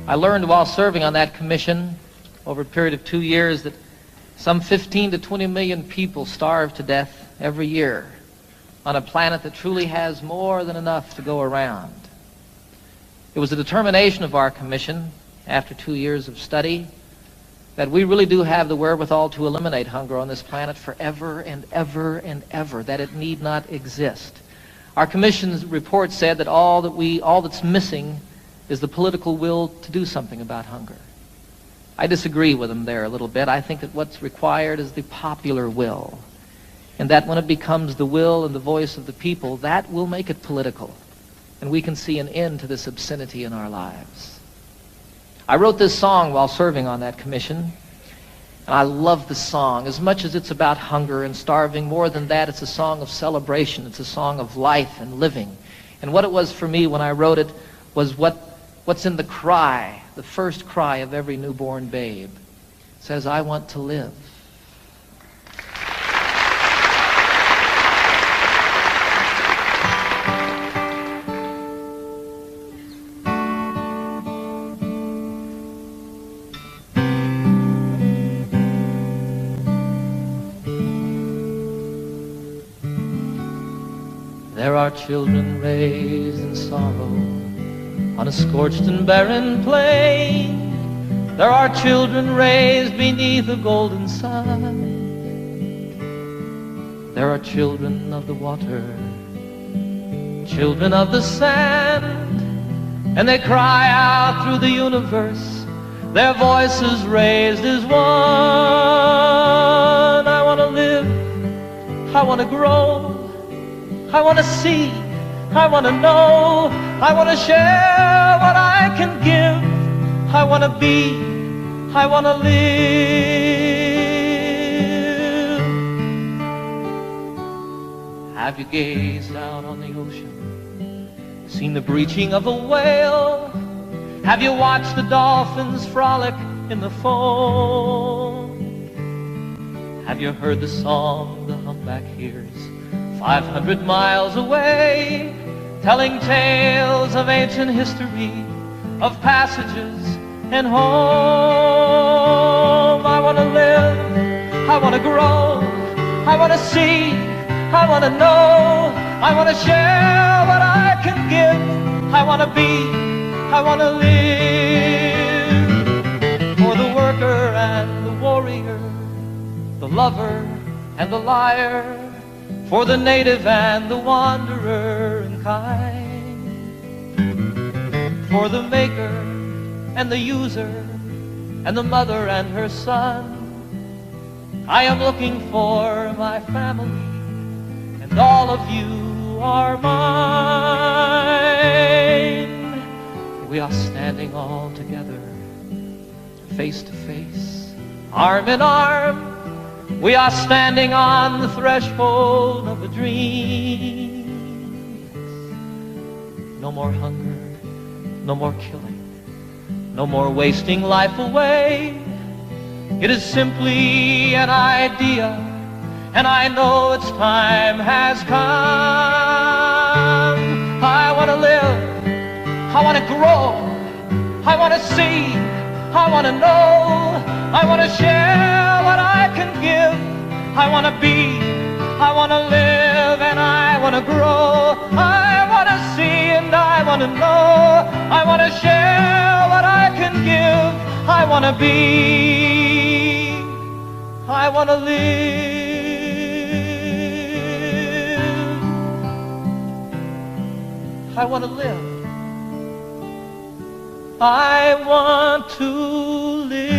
S2: I learned while serving on that commission over a period of 2 years that some 15 to 20 million people starve to death every year on a planet that truly has more than enough to go around. It was the determination of our commission, after 2 years of study, that we really do have the wherewithal to eliminate hunger on this planet forever and ever and ever, that it need not exist. Our commission's report said that all that's missing is the political will to do something about hunger. I disagree with them there a little bit. I think that what's required is the popular will, and that when it becomes the will and the voice of the people, that will make it political, and we can see an end to this obscenity in our lives. I wrote this song while serving on that commission, and I love the song. As much as it's about hunger and starving, more than that, it's a song of celebration. It's a song of life and living. And what it was for me when I wrote it was what's in the cry, the first cry of every newborn babe. It says, I want to live. There are children raised in sorrow on a scorched and barren plain. There are children raised beneath a golden sun. There are children of the water, children of the sand, and they cry out through the universe, their voices raised as one. I want to live, I want to grow, I want to see, I want to know, I want to share what I can give, I want to be, I want to live. Have you gazed out on the ocean, seen the breaching of a whale? Have you watched the dolphins frolic in the foam? Have you heard the song the humpback hears 500 miles away, telling tales of ancient history, of passages and home? I want to live, I want to grow, I want to see, I want to know, I want to share what I can give, I want to be, I want to live. For the worker and the warrior, the lover and the liar, for the native and the wanderer and kind, for the maker and the user and the mother and her son, I am looking for my family, and all of you are mine. We are standing all together, face to face, arm in arm. We are standing on the threshold of a dream. No more hunger, no more killing, no more wasting life away. It is simply an idea, and I know its time has come. I want to live, I want to grow, I want to see, I want to know, I want to share what I can give, I want to be, I want to live, and I want to grow, I want to see and I want to know, I want to share what I can give, I want to be, I want to live, I want to live, I want to live.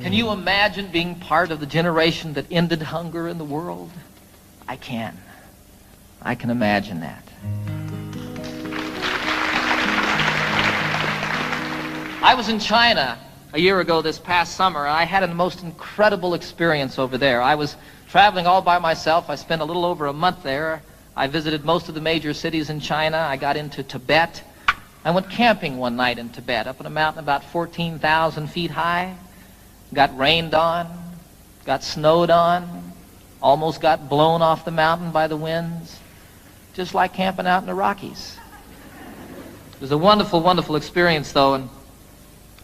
S2: Can you imagine being part of the generation that ended hunger in the world? I can. I can imagine that. I was in China a year ago this past summer, and I had a most incredible experience over there. I was traveling all by myself. I spent a little over a month there. I visited most of the major cities in China. I got into Tibet. I went camping one night in Tibet, up on a mountain about 14,000 feet high. Got rained on, got snowed on, almost got blown off the mountain by the winds, just like camping out in the Rockies. It was a wonderful, wonderful experience, though, and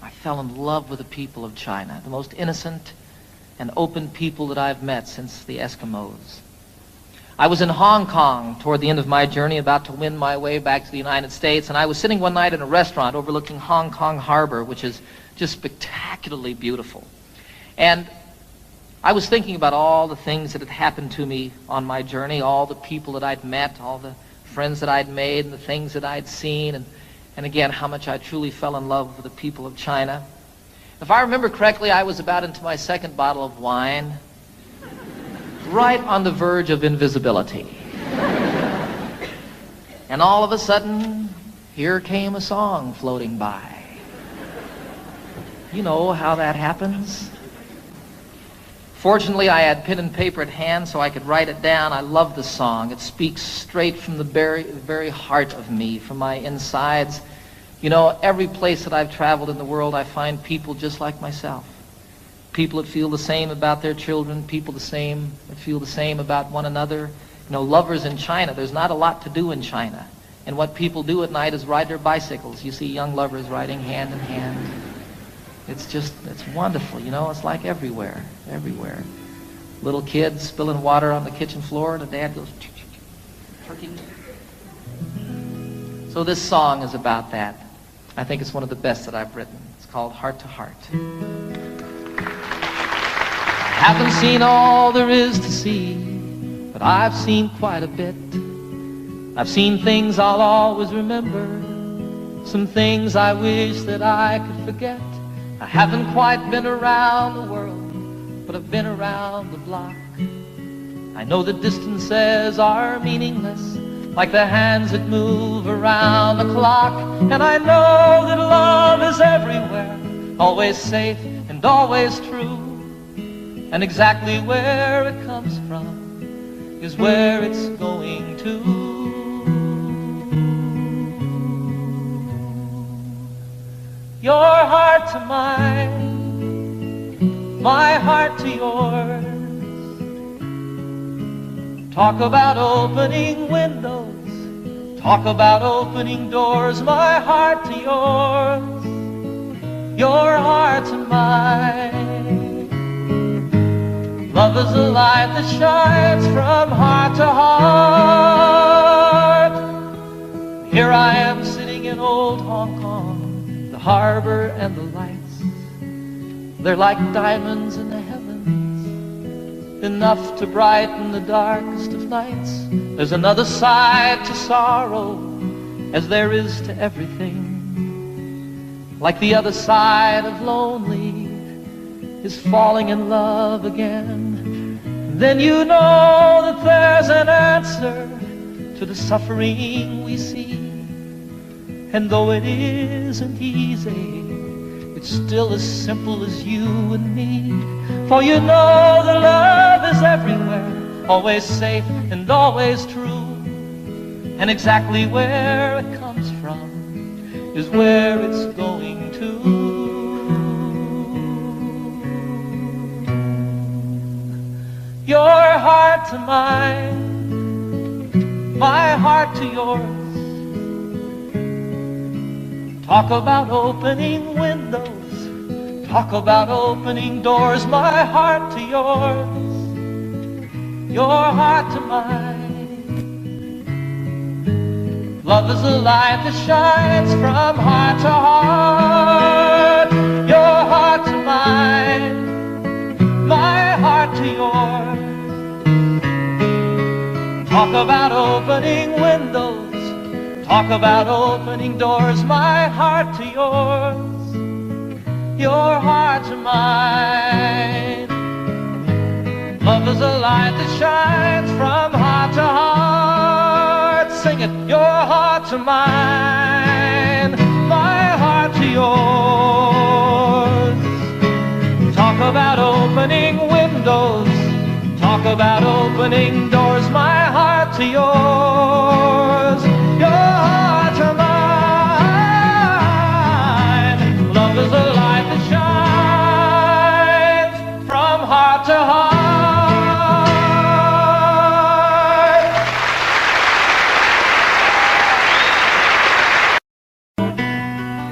S2: I fell in love with the people of China, the most innocent and open people that I've met since the Eskimos. I was in Hong Kong toward the end of my journey, about to win my way back to the United States, and I was sitting one night in a restaurant overlooking Hong Kong Harbor, which is just spectacularly beautiful. And I was thinking about all the things that had happened to me on my journey, all the people that I'd met, all the friends that I'd made, and the things that I'd seen, and again, how much I truly fell in love with the people of China. If I remember correctly, I was about into my second bottle of wine, right on the verge of invisibility. And all of a sudden, here came a song floating by. You know how that happens. Fortunately, I had pen and paper at hand so I could write it down. I love the song. It speaks straight from the very heart of me, from my insides. You know, every place that I've traveled in the world, I find people just like myself. People that feel the same about their children, people that feel the same about one another. You know, lovers in China, there's not a lot to do in China. And what people do at night is ride their bicycles. You see young lovers riding hand in hand. It's wonderful, you know, it's like everywhere. Little kids spilling water on the kitchen floor, and the dad goes, turkey. So this song is about that. I think it's one of the best that I've written. It's called Heart to Heart. I haven't seen all there is to see, but I've seen quite a bit. I've seen things I'll always remember, some things I wish that I could forget. I haven't quite been around the world, but I've been around the block. I know that distances are meaningless, like the hands that move around the clock. And I know that love is everywhere, always safe and always true. And exactly where it comes from is where it's going to. Your heart to mine, my heart to yours. Talk about opening windows, talk about opening doors. My heart to yours, your heart to mine. Love is a light that shines from heart to heart. Here I am sitting in old Hong Kong, the harbor and the lights, they're like diamonds in the heavens, enough to brighten the darkest of nights. There's another side to sorrow, as there is to everything. Like the other side of lonely is falling in love again. Then you know that there's an answer to the suffering we see. And though it isn't easy, it's still as simple as you and me. For you know that love is everywhere, always safe and always true. And exactly where it comes from is where it's going to. Your heart to mine, my heart to yours. Talk about opening windows, talk about opening doors. My heart to yours, your heart to mine. Love is a light that shines from heart to heart. Your heart to mine, my heart to yours. Talk about opening windows, talk about opening doors. My heart to yours, your heart to mine. Love is a light that shines from
S1: to heart, sing it, your heart to mine, my heart to yours. Talk about opening windows, talk about opening doors, my heart to yours, your heart to mine. Love is a light that shines from heart to heart.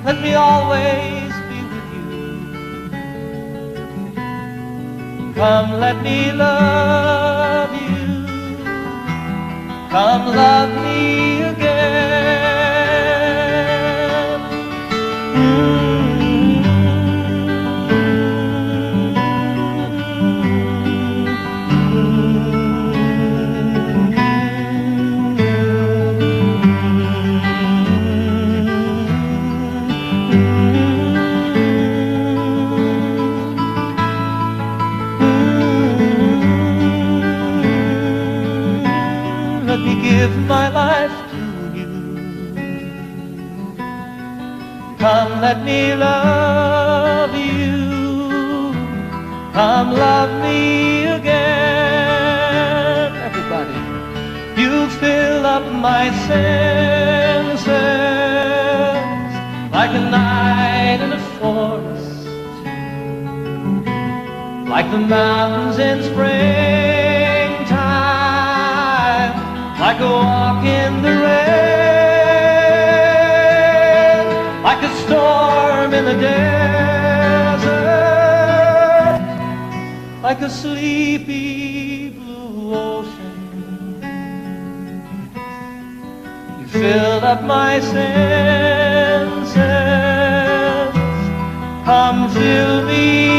S1: Let me always be with you. Come, let me love you. Come, love me again. Let me give my life to you. Come, let me love you. Come, love me again. Everybody, you fill up my senses like a night in a forest, like the mountains in springtime, like a walk in the rain, like a storm in the desert, like a sleepy blue ocean. You fill up my senses, come fill me